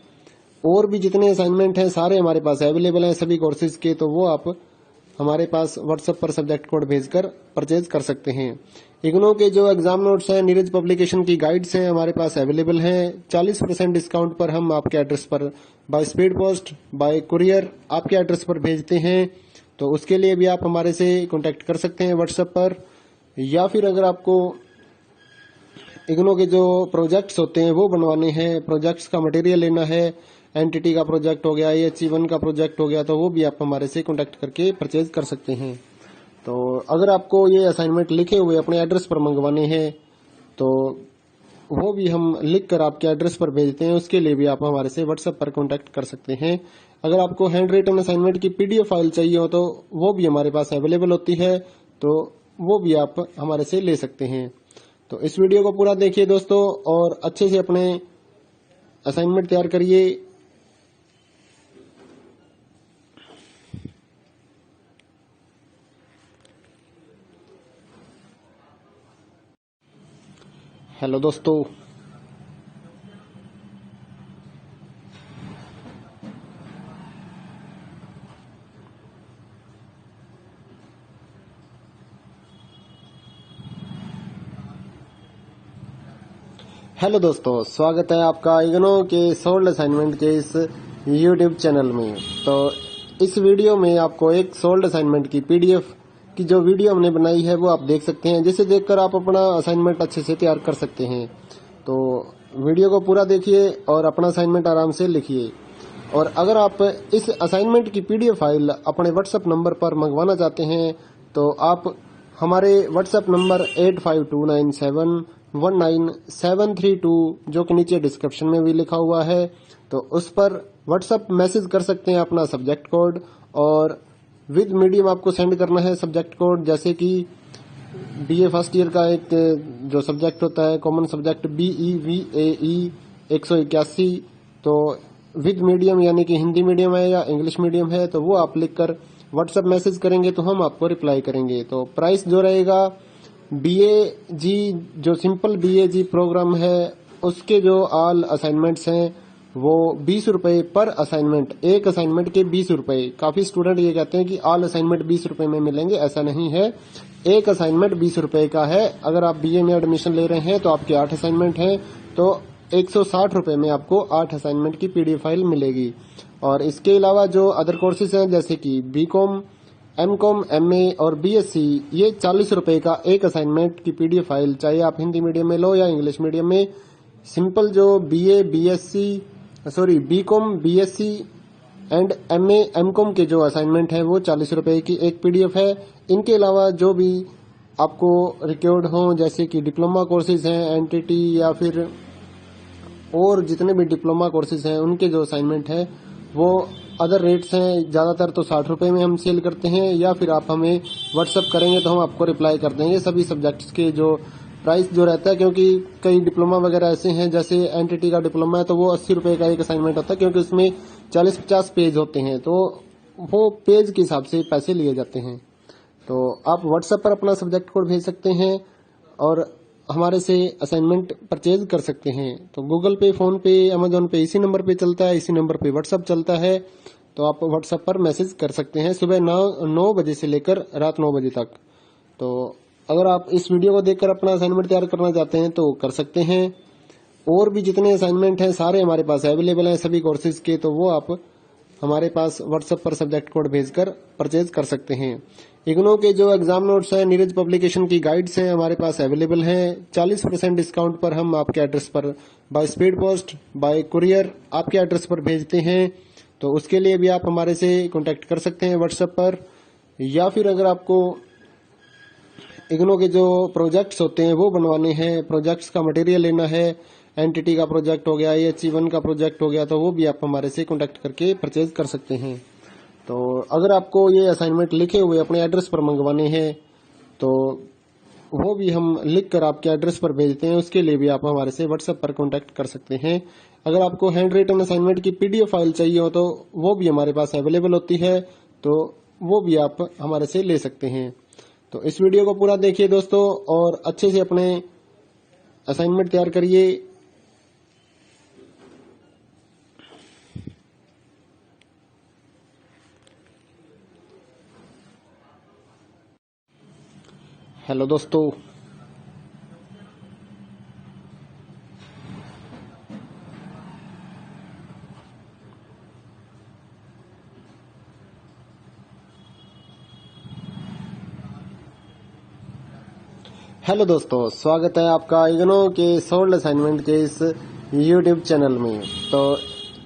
और भी जितने असाइनमेंट हैं सारे हमारे पास अवेलेबल हैं सभी कोर्सेज के, तो वो आप हमारे पास व्हाट्सएप पर सब्जेक्ट कोड भेजकर परचेज कर सकते हैं। इग्नो के जो एग्जाम नोट्स हैं, नीरज पब्लिकेशन की गाइड्स हैं, हमारे पास अवेलेबल हैं। 40% डिस्काउंट पर हम आपके एड्रेस पर by speed post, bye courier आपके एड्रेस पर भेजते हैं। तो उसके लिए भी आप हमारे से कांटेक्ट कर सकते हैं व्हाट्सएप पर। या फिर अगर आपको इग्नो के जो प्रोजेक्ट्स होते हैं वो बनवाने हैं, प्रोजेक्ट्स का मटेरियल लेना है, NTT का प्रोजेक्ट हो गया, AHE1 का प्रोजेक्ट हो गया, तो वो भी आप हमारे से कांटेक्ट करके परचेज कर सकते हैं। तो अगर आपको ये असाइनमेंट लिखे हुए अपने एड्रेस पर मंगवाने हैं तो वो भी हम लिख कर आपके एड्रेस पर भेजते हैं, उसके लिए भी आप हमारे से व्हाट्सएप पर कांटेक्ट कर सकते हैं। अगर आपको हैंड रिटन असाइनमेंट की पीडीएफ फाइल चाहिए हो तो वो भी हमारे पास अवेलेबल होती है, तो वो भी आप हमारे से ले सकते हैं। तो इस वीडियो को पूरा देखिए दोस्तों और अच्छे से अपने असाइनमेंट तैयार करिए। हेलो दोस्तों, स्वागत है आपका इग्नो के सोल्ड असाइनमेंट के इस यूट्यूब चैनल में। तो इस वीडियो में आपको एक सोल्ड असाइनमेंट की पीडीएफ की जो वीडियो हमने बनाई है वो आप देख सकते हैं, जिसे देखकर आप अपना असाइनमेंट अच्छे से तैयार कर सकते हैं। तो वीडियो को पूरा देखिए और अपना असाइनमेंट आराम से लिखिए। और अगर आप इस असाइनमेंट की पीडीएफ फाइल अपने व्हाट्सएप नंबर पर मंगवाना चाहते हैं तो आप हमारे व्हाट्सएप नंबर 8529719732 जो कि नीचे डिस्क्रिप्शन में भी लिखा हुआ है, तो उस पर व्हाट्सएप मैसेज कर सकते हैं अपना सब्जेक्ट कोड, और विद मीडियम आपको सेंड करना है सब्जेक्ट कोड। जैसे कि BA फर्स्ट ईयर का एक जो सब्जेक्ट होता है कॉमन सब्जेक्ट BEVAE 181, तो विद मीडियम यानी कि हिंदी मीडियम है या इंग्लिश मीडियम है, तो वो आप लिखकर व्हाट्सएप मैसेज करेंगे तो हम आपको रिप्लाई करेंगे। तो प्राइस जो रहेगा BAG जो सिंपल BAG प्रोग्राम है उसके जो ऑल असाइनमेंट्स हैं वो 20 रुपए पर असाइनमेंट, एक असाइनमेंट के 20 रुपए। काफी स्टूडेंट ये कहते हैं कि ऑल असाइनमेंट 20 रुपए में मिलेंगे, ऐसा नहीं है। एक असाइनमेंट 20 रुपए का है। अगर आप बीए में एडमिशन ले रहे हैं तो आपके 8 असाइनमेंट हैं, तो 160 रुपए में आपको 8 असाइनमेंट की पीडीएफ फाइल मिलेगी। और इसके अलावा जो अदर कोर्सेज हैं जैसे कि बीकॉम, एमकॉम, एमए और बीएससी, ये 40 रुपए का एक असाइनमेंट की पीडीएफ फाइल, चाहे आप हिंदी मीडियम में लो या इंग्लिश मीडियम में। सिंपल जो BCom, BSc and MA, MCom के जो असाइनमेंट है वो 40 रुपए की एक पीडीएफ है। इनके अलावा जो भी आपको रिक्वायर्ड हो जैसे कि डिप्लोमा कोर्सेज हैं, एनटीटी या फिर और जितने भी डिप्लोमा कोर्सेज हैं उनके जो असाइनमेंट है वो अदर रेट्स हैं। ज्यादातर तो 60 रुपए में हम सेल करते हैं, या फिर आप हमें व्हाट्सअप करेंगे तो हम आपको रिप्लाई कर देंगे सभी सब्जेक्ट्स के जो प्राइस जो रहता है। क्योंकि कई डिप्लोमा वगैरह ऐसे हैं, जैसे एनटीटी का डिप्लोमा है तो वो 80 रुपए का एक असाइनमेंट होता है, क्योंकि उसमें 40-50 पेज होते हैं, तो वो पेज के हिसाब से पैसे लिए जाते हैं। तो आप व्हाट्सएप पर अपना सब्जेक्ट कोड भेज सकते हैं और हमारे से असाइनमेंट परचेज कर सकते हैं। तो गूगल पे, फोन पे, अमेजोन पे इसी नंबर पे चलता है, इसी नंबर पे व्हाट्सएप चलता है। तो आप व्हाट्सएप पर मैसेज कर सकते हैं सुबह 9 बजे से लेकर रात 9 बजे तक। तो अगर आप इस वीडियो को देखकर अपना असाइनमेंट तैयार करना चाहते हैं तो कर सकते हैं। और भी जितने असाइनमेंट हैं सारे हमारे पास अवेलेबल हैं सभी कोर्सेज के, तो वो आप हमारे पास व्हाट्सएप पर सब्जेक्ट कोड भेजकर परचेज कर सकते हैं। इग्नो के जो एग्जाम नोट्स हैं, नीरज पब्लिकेशन की गाइड्स हैं हमारे पास अवेलेबल हैं। 40% डिस्काउंट पर हम आपके एड्रेस पर by speed post, bye courier आपके एड्रेस पर भेजते हैं। तो उसके लिए भी आप हमारे से कांटेक्ट कर सकते हैं व्हाट्सएप पर। या फिर अगर आपको इग्नो के जो प्रोजेक्ट्स होते हैं वो बनवाने हैं, प्रोजेक्ट्स का मटेरियल लेना है, एनटीटी का प्रोजेक्ट हो गया, EHE1 का प्रोजेक्ट हो गया, तो वो भी आप हमारे से कांटेक्ट करके परचेज कर सकते हैं। तो अगर आपको ये असाइनमेंट लिखे हुए अपने एड्रेस पर मंगवाने हैं तो वो भी हम लिख कर आपके एड्रेस पर भेजते हैं, उसके लिए भी आप हमारे से व्हाट्सएप पर कांटेक्ट कर सकते हैं। अगर आपको हैंड रिटन असाइनमेंट की पीडीएफ फाइल चाहिए हो तो वो भी हमारे पास अवेलेबल होती है, तो वो भी आप हमारे से ले सकते हैं। तो इस वीडियो को पूरा देखिए दोस्तों और अच्छे से अपने असाइनमेंट तैयार करिए। हेलो दोस्तों, स्वागत है आपका इग्नो के सोल्ड असाइनमेंट के इस यूट्यूब चैनल में। तो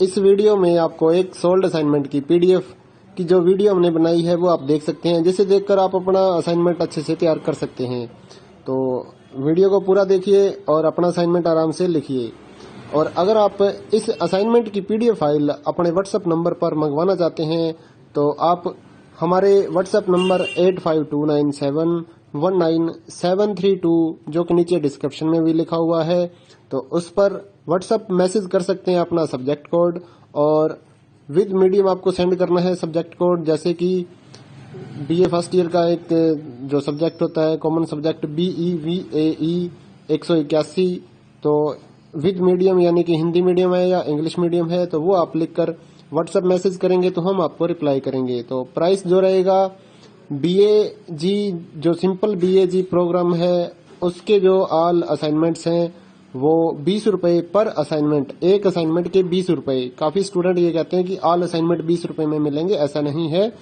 इस वीडियो में आपको एक सोल्ड असाइनमेंट की पीडीएफ की जो वीडियो हमने बनाई है वो आप देख सकते हैं, जिसे देखकर आप अपना असाइनमेंट अच्छे से तैयार कर सकते हैं। तो वीडियो को पूरा देखिए और अपना असाइनमेंट आराम से लिखिए। और अगर आप इस असाइनमेंट की पीडीएफ फाइल अपने व्हाट्सएप नंबर पर मंगवाना चाहते हैं तो आप हमारे व्हाट्सएप नंबर 8529719732 जो कि नीचे डिस्क्रिप्शन में भी लिखा हुआ है, तो उस पर व्हाट्सएप मैसेज कर सकते हैं अपना सब्जेक्ट कोड, और विद मीडियम आपको सेंड करना है सब्जेक्ट कोड। जैसे कि बीए फर्स्ट ईयर का एक जो सब्जेक्ट होता है कॉमन सब्जेक्ट BEVAE 181, तो विद मीडियम यानी कि हिंदी मीडियम है या इंग्लिश मीडियम है, तो वो आप लिखकर व्हाट्सएप मैसेज करेंगे तो हम आपको रिप्लाई करेंगे। तो प्राइस जो रहेगा BAG जो सिंपल BAG प्रोग्राम है उसके जो ऑल असाइनमेंट्स हैं वो 20 रुपए पर असाइनमेंट, एक असाइनमेंट के 20 रुपए। काफी स्टूडेंट ये कहते हैं कि ऑल असाइनमेंट 20 रुपए में मिलेंगे, ऐसा नहीं है।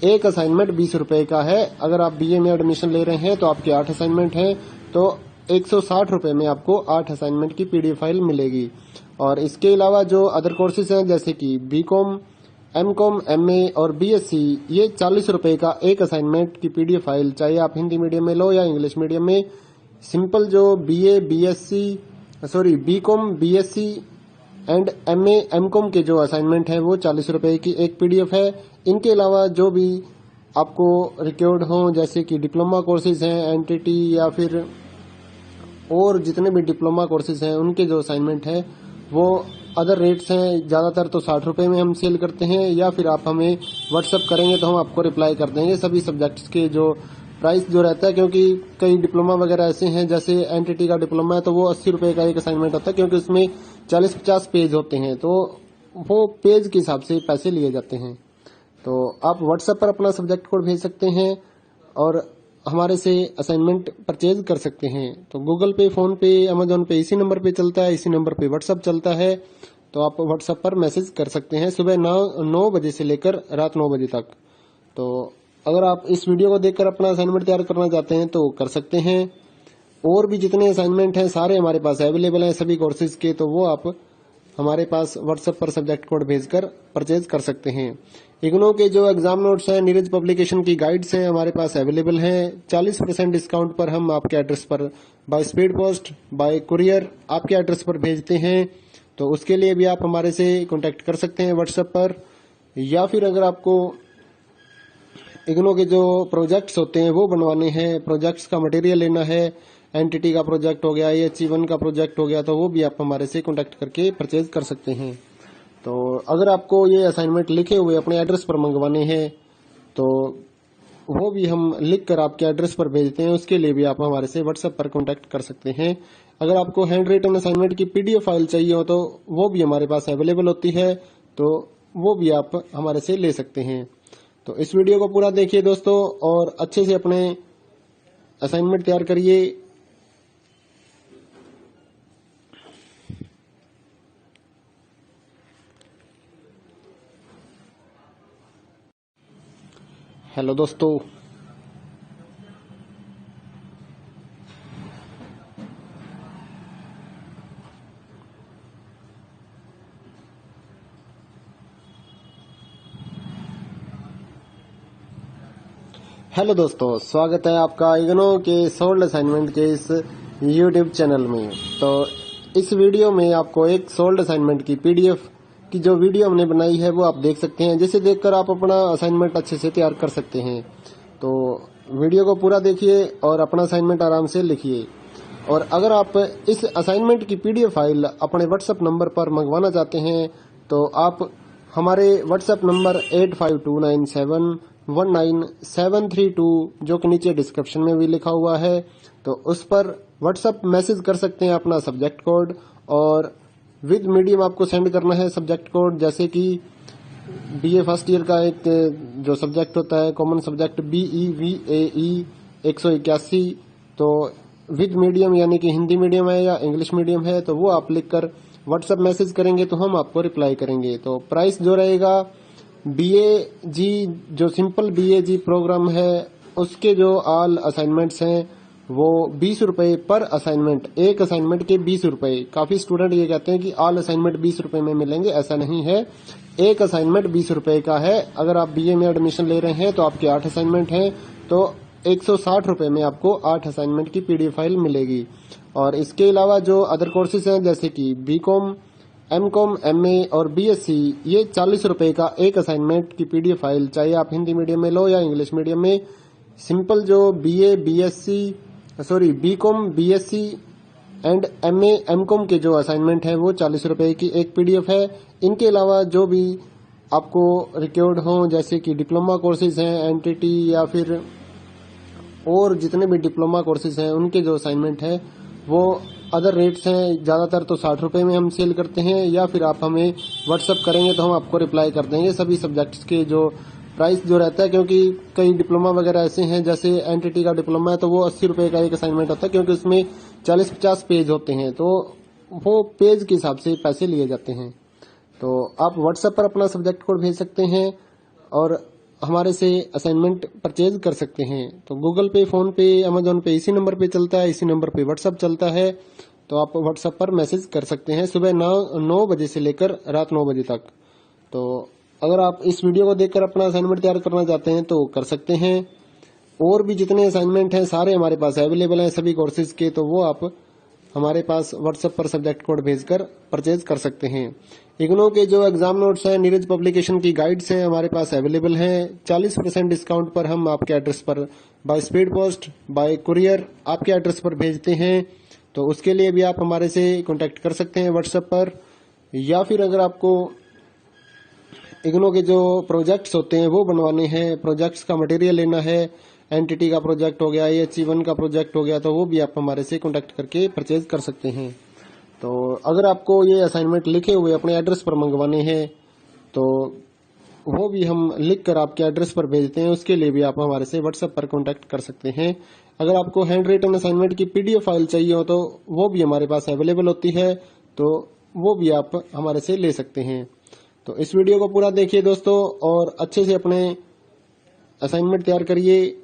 एक असाइनमेंट 20 रुपए का है। अगर आप बीए में एडमिशन ले रहे हैं तो आपके 8 असाइनमेंट हैं, तो 160 रुपए में आपको 8 असाइनमेंट की पीडीएफ फाइल मिलेगी। और इसके अलावा जो अदर कोर्सेज हैं जैसे कि बीकॉम, एमकॉम, एमए और बीएससी, ये 40 रुपए का एक असाइनमेंट की पीडीएफ फाइल, चाहे आप हिंदी मीडियम में लो या इंग्लिश मीडियम में। सिंपल जो BCom, BSc and MA, MCom के जो असाइनमेंट है वो 40 रुपए की एक पीडीएफ है। इनके अलावा जो भी आपको रिक्वायर्ड हो जैसे कि डिप्लोमा कोर्सेज हैं, एनटीटी या फिर और जितने भी डिप्लोमा कोर्सेज हैं उनके जो असाइनमेंट है वो अदर रेट्स हैं। ज्यादातर तो 60 रुपए में हम सेल करते हैं, या फिर आप हमें व्हाट्सएप करेंगे तो हम आपको रिप्लाई कर देंगे सभी सब्जेक्ट्स के जो प्राइस जो रहता है, क्योंकि कई डिप्लोमा वगैरह ऐसे हैं, जैसे एनटीटी का डिप्लोमा है तो वो 80 रुपए का एक असाइनमेंट होता है, क्योंकि उसमें 40-50 पेज होते हैं, तो वो पेज के हिसाब से पैसे लिए जाते हैं। तो आप व्हाट्सएप पर अपना सब्जेक्ट कोड भेज सकते हैं और हमारे से असाइनमेंट परचेज कर सकते हैं। तो गूगल पे, फोन पे, अमेजोन पे इसी नंबर पे चलता है, इसी नंबर पे व्हाट्सएप चलता है। तो आप व्हाट्सएप पर मैसेज कर सकते हैं सुबह 9 बजे से लेकर रात 9 बजे तक। तो अगर आप इस वीडियो को देखकर अपना असाइनमेंट तैयार करना चाहते हैं तो कर सकते हैं। और भी जितने असाइनमेंट हैं सारे हमारे पास अवेलेबल हैं सभी कोर्सेज के, तो वो आप हमारे पास व्हाट्सएप पर सब्जेक्ट कोड भेजकर परचेज कर सकते हैं। इग्नो के जो एग्जाम नोट्स हैं, नीरज पब्लिकेशन की गाइड्स हैं, हमारे पास अवेलेबल हैं। 40% डिस्काउंट पर हम आपके एड्रेस पर by speed post, bye courier आपके एड्रेस पर भेजते हैं। तो उसके लिए भी आप हमारे से कांटेक्ट कर सकते हैं व्हाट्सएप पर। या फिर अगर आपको इग्नो के जो प्रोजेक्ट्स होते हैं वो बनवाने हैं, प्रोजेक्ट्स का मटेरियल लेना है, एनटीटी का प्रोजेक्ट हो गया, EHE1 का प्रोजेक्ट हो गया, तो वो भी आप हमारे से कांटेक्ट करके परचेज कर सकते हैं। तो अगर आपको ये असाइनमेंट लिखे हुए अपने एड्रेस पर मंगवाने हैं तो वो भी हम लिख कर आपके एड्रेस पर भेजते हैं, उसके लिए भी आप हमारे से व्हाट्सएप पर कांटेक्ट कर सकते हैं। अगर आपको हैंड रिटन असाइनमेंट की PDF फाइल चाहिए हो तो वो भी हमारे पास अवेलेबल होती है, तो वो भी आप हमारे से ले सकते हैं। तो इस वीडियो को पूरा देखिए दोस्तों और अच्छे से अपने असाइनमेंट तैयार करिए। हेलो दोस्तों, स्वागत है आपका इग्नो के सोल्ड असाइनमेंट के इस YouTube चैनल में। तो इस वीडियो में आपको एक सोल्ड असाइनमेंट की PDF की जो वीडियो हमने बनाई है वो आप देख सकते हैं, जिसे देखकर आप अपना असाइनमेंट अच्छे से तैयार कर सकते हैं। तो वीडियो को पूरा देखिए और अपना असाइनमेंट आराम से लिखिए। और अगर आप इस असाइनमेंट की PDF फाइल अपने व्हाट्सएप नंबर पर मंगवाना चाहते हैं तो आप हमारे व्हाट्सएप नंबर 8529719732 जो कि नीचे डिस्क्रिप्शन में भी लिखा हुआ है, तो उस पर व्हाट्सएप मैसेज कर सकते हैं अपना सब्जेक्ट कोड, और विद मीडियम आपको सेंड करना है सब्जेक्ट कोड। जैसे कि BA फर्स्ट ईयर का एक जो सब्जेक्ट होता है कॉमन सब्जेक्ट BEVAE 181, तो विद मीडियम यानी कि हिंदी मीडियम है या इंग्लिश मीडियम है, तो वो आप लिखकर व्हाट्सएप मैसेज करेंगे तो हम आपको रिप्लाई करेंगे। तो प्राइस जो रहेगा BAG जो सिंपल BAG प्रोग्राम है उसके जो ऑल असाइनमेंट्स हैं वो 20 रुपए पर असाइनमेंट, एक असाइनमेंट के 20 रुपए। काफी स्टूडेंट ये कहते हैं कि ऑल असाइनमेंट 20 रुपए में मिलेंगे, ऐसा नहीं है। एक असाइनमेंट 20 रुपए का है। अगर आप BA में एडमिशन ले रहे हैं तो आपके 8 असाइनमेंट हैं, तो 160 रुपए में आपको 8 असाइनमेंट की PDF फाइल मिलेगी। और इसके अलावा जो अदर कोर्सेज हैं जैसे कि BCom, MCom, MA और BSc, ये 40 रुपए का एक असाइनमेंट की PDF फाइल, चाहे आप हिंदी मीडियम में लो या इंग्लिश मीडियम में। सिंपल जो BCom, BSc and MA, MCom के जो असाइनमेंट है वो 40 रुपए की एक PDF है। इनके अलावा जो भी आपको रिक्वायर्ड हो, जैसे कि डिप्लोमा कोर्सेज हैं, एनटीटी या फिर और जितने भी डिप्लोमा कोर्सेज हैं, उनके जो असाइनमेंट है वो अदर रेट्स हैं। ज्यादातर तो 60 रुपए में हम सेल करते हैं, या फिर आप हमें व्हाट्सएप करेंगे तो हम आपको रिप्लाई कर देंगे सभी सब्जेक्ट्स के जो प्राइस जो रहता है, क्योंकि कई डिप्लोमा वगैरह ऐसे हैं, जैसे एनटीटी का डिप्लोमा है तो वो 80 रुपए का एक असाइनमेंट होता है, क्योंकि उसमें 40-50 पेज होते हैं, तो वो पेज के हिसाब से पैसे लिए जाते हैं। तो आप व्हाट्सएप पर अपना सब्जेक्ट कोड भेज सकते हैं और हमारे से असाइनमेंट परचेज कर सकते हैं। तो गूगल पे, फोन पे, अमेजोन पे इसी नंबर पे चलता है, इसी नंबर पे व्हाट्सएप चलता है। तो आप व्हाट्सएप पर मैसेज कर सकते हैं सुबह 9 बजे से लेकर रात 9 बजे तक। तो अगर आप इस वीडियो को देखकर अपना असाइनमेंट तैयार करना चाहते हैं तो कर सकते हैं। और भी जितने असाइनमेंट हैं सारे हमारे पास अवेलेबल हैं सभी कोर्सेज के, तो वो आप हमारे पास व्हाट्सएप पर सब्जेक्ट कोड भेजकर परचेज कर सकते हैं। इग्नो के जो एग्जाम नोट्स हैं, नीरज पब्लिकेशन की गाइड्स हैं, हमारे पास अवेलेबल हैं। 40% डिस्काउंट पर हम आपके एड्रेस पर by speed post, bye courier आपके एड्रेस पर भेजते हैं। तो उसके लिए भी आप हमारे से कांटेक्ट कर सकते हैं व्हाट्सएप पर। या फिर अगर आपको इग्नो के जो प्रोजेक्ट्स होते हैं वो बनवाने हैं, प्रोजेक्ट्स का मटेरियल लेना है, एंटिटी का प्रोजेक्ट हो गया, AHE1 का प्रोजेक्ट हो गया, तो वो भी आप हमारे से कॉन्टेक्ट करके परचेज कर सकते हैं। तो अगर आपको ये असाइनमेंट लिखे हुए अपने एड्रेस पर मंगवाने हैं तो वो भी हम लिख कर आपके एड्रेस पर भेजते हैं, उसके लिए भी आप हमारे से व्हाट्सएप पर कॉन्टैक्ट कर सकते हैं। अगर आपको हैंड रिटन असाइनमेंट की PDF फाइल चाहिए हो तो वो भी हमारे पास अवेलेबल होती है, तो वो भी आप हमारे से ले सकते हैं। तो इस वीडियो को पूरा देखिए दोस्तों और अच्छे से अपने असाइनमेंट तैयार करिए।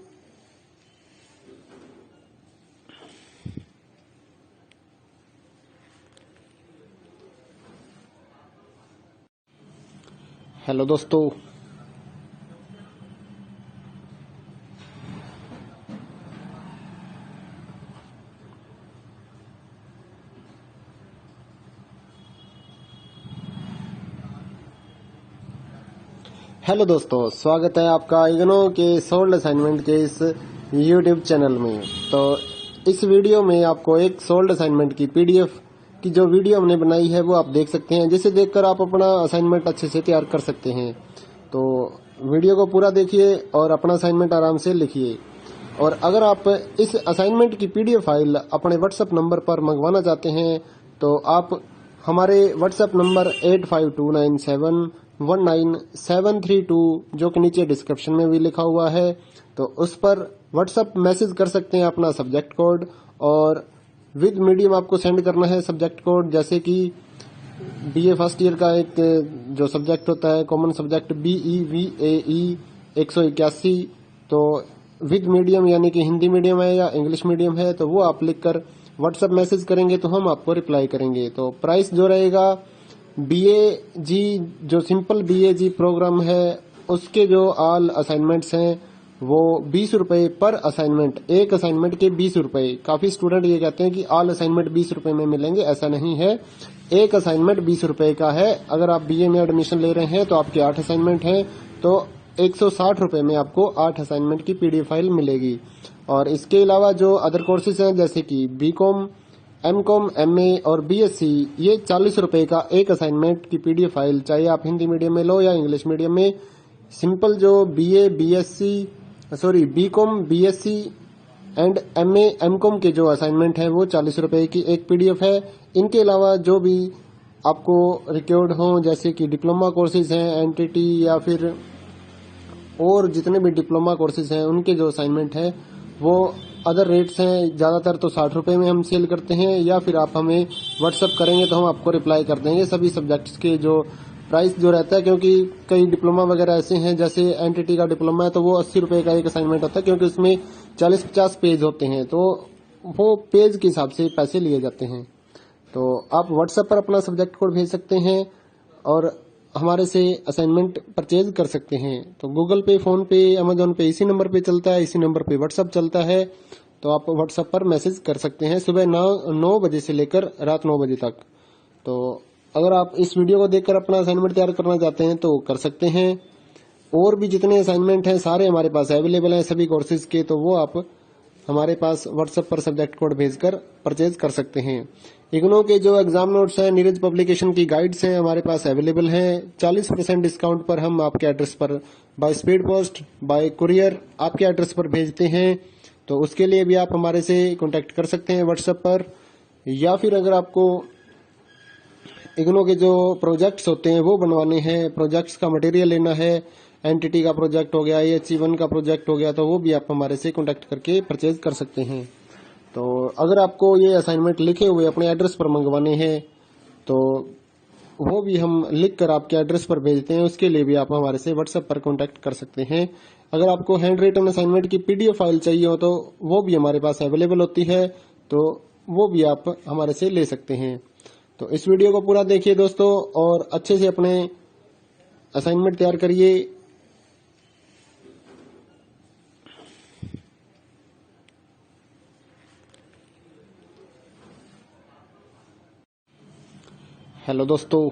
हेलो दोस्तों, स्वागत है आपका इग्नो के सोल्ड असाइनमेंट के इस YouTube चैनल में। तो इस वीडियो में आपको एक सोल्ड असाइनमेंट की PDF की जो वीडियो हमने बनाई है वो आप देख सकते हैं, जिसे देखकर आप अपना असाइनमेंट अच्छे से तैयार कर सकते हैं। तो वीडियो को पूरा देखिए और अपना असाइनमेंट आराम से लिखिए। और अगर आप इस असाइनमेंट की PDF फाइल अपने व्हाट्सएप नंबर पर मंगवाना चाहते हैं तो आप हमारे व्हाट्सएप नंबर 8529719732 जो कि नीचे डिस्क्रिप्शन में भी लिखा हुआ है, तो उस पर व्हाट्सएप मैसेज कर सकते हैं अपना सब्जेक्ट कोड, और विद मीडियम आपको सेंड करना है सब्जेक्ट कोड, जैसे कि BA फर्स्ट ईयर का एक जो सब्जेक्ट होता है कॉमन सब्जेक्ट BEVAE 181, तो विद मीडियम यानी कि हिंदी मीडियम है या इंग्लिश मीडियम है, तो वो आप लिखकर व्हाट्सएप मैसेज करेंगे तो हम आपको रिप्लाई करेंगे। तो प्राइस जो रहेगा BAG जो सिंपल BAG प्रोग्राम है उसके जो ऑल असाइनमेंट्स हैं वो 20 रुपए पर असाइनमेंट, एक असाइनमेंट के 20 रुपए। काफी स्टूडेंट ये कहते हैं कि ऑल असाइनमेंट 20 रुपए में मिलेंगे, ऐसा नहीं है। एक असाइनमेंट 20 रुपए का है। अगर आप BA में एडमिशन ले रहे हैं तो आपके 8 असाइनमेंट हैं, तो 160 रुपए में आपको 8 असाइनमेंट की PDF फाइल मिलेगी। और इसके अलावा जो अदर कोर्सेज हैं जैसे कि BCom, MCom, MA और BSc, ये 40 रुपए का एक असाइनमेंट की PDF फाइल, चाहे आप हिंदी मीडियम में लो या इंग्लिश मीडियम में। सिंपल जो BCom, BSc and MA, MCom के जो असाइनमेंट हैं वो 40 रुपए की एक PDF है। इनके अलावा जो भी आपको रिक्वायर्ड हो, जैसे कि डिप्लोमा कोर्सेज हैं, एंटिटी या फिर और जितने भी डिप्लोमा कोर्सेज हैं, उनके जो असाइनमेंट है वो अदर रेट्स हैं। ज्यादातर तो 60 रुपए में हम सेल करते हैं, या फिर आप हमें व्हाट्सएप करेंगे तो हम आपको रिप्लाई कर देंगे सभी सब्जेक्ट्स के जो प्राइस जो रहता है, क्योंकि कई डिप्लोमा वगैरह ऐसे हैं, जैसे एंटिटी का डिप्लोमा है तो वो 80 रुपए का एक असाइनमेंट होता है, क्योंकि उसमें 40-50 पेज होते हैं, तो वो पेज के हिसाब से पैसे लिए जाते हैं। तो आप व्हाट्सएप पर अपना सब्जेक्ट कोड भेज सकते हैं और हमारे से असाइनमेंट परचेज कर सकते हैं। तो गूगल पे, फोन पे, अमेजोन पे इसी नंबर पे चलता है, इसी नंबर पे व्हाट्सएप चलता है, तो आप व्हाट्सएप पर मैसेज कर सकते हैं सुबह 9 बजे से लेकर रात 9 बजे तक। तो अगर आप इस वीडियो को देखकर अपना असाइनमेंट तैयार करना चाहते हैं तो कर सकते हैं। और भी जितने असाइनमेंट हैं सारे हमारे पास अवेलेबल हैं सभी कोर्सेज के, तो वो आप हमारे पास व्हाट्सएप पर सब्जेक्ट कोड भेजकर परचेज कर सकते हैं। इग्नो के जो एग्जाम नोट्स हैं, नीरज पब्लिकेशन की गाइड्स हैं, हमारे पास अवेलेबल हैं। 40% डिस्काउंट पर हम आपके एड्रेस पर by speed post, bye courier आपके एड्रेस पर भेजते हैं, तो उसके लिए भी आप हमारे से कांटेक्ट कर सकते हैं व्हाट्सएप पर। या फिर अगर आपको इग्नो के जो प्रोजेक्ट्स होते हैं वो बनवाने हैं, प्रोजेक्ट्स का मटेरियल लेना है, एंटिटी का प्रोजेक्ट हो गया, AHE1 का प्रोजेक्ट हो गया, तो वो भी आप हमारे से कांटेक्ट करके परचेज कर सकते हैं। तो अगर आपको ये असाइनमेंट लिखे हुए अपने एड्रेस पर मंगवाने हैं तो वो भी हम लिख कर आपके एड्रेस पर भेजते हैं, उसके लिए भी आप हमारे से व्हाट्सएप पर कांटेक्ट कर सकते हैं। अगर आपको हैंड रिटन असाइनमेंट की PDF फाइल चाहिए हो तो वो भी हमारे पास अवेलेबल होती है, तो वो भी आप हमारे से ले सकते हैं। तो इस वीडियो को पूरा देखिए दोस्तों और अच्छे से अपने असाइनमेंट तैयार करिए। हेलो दोस्तों,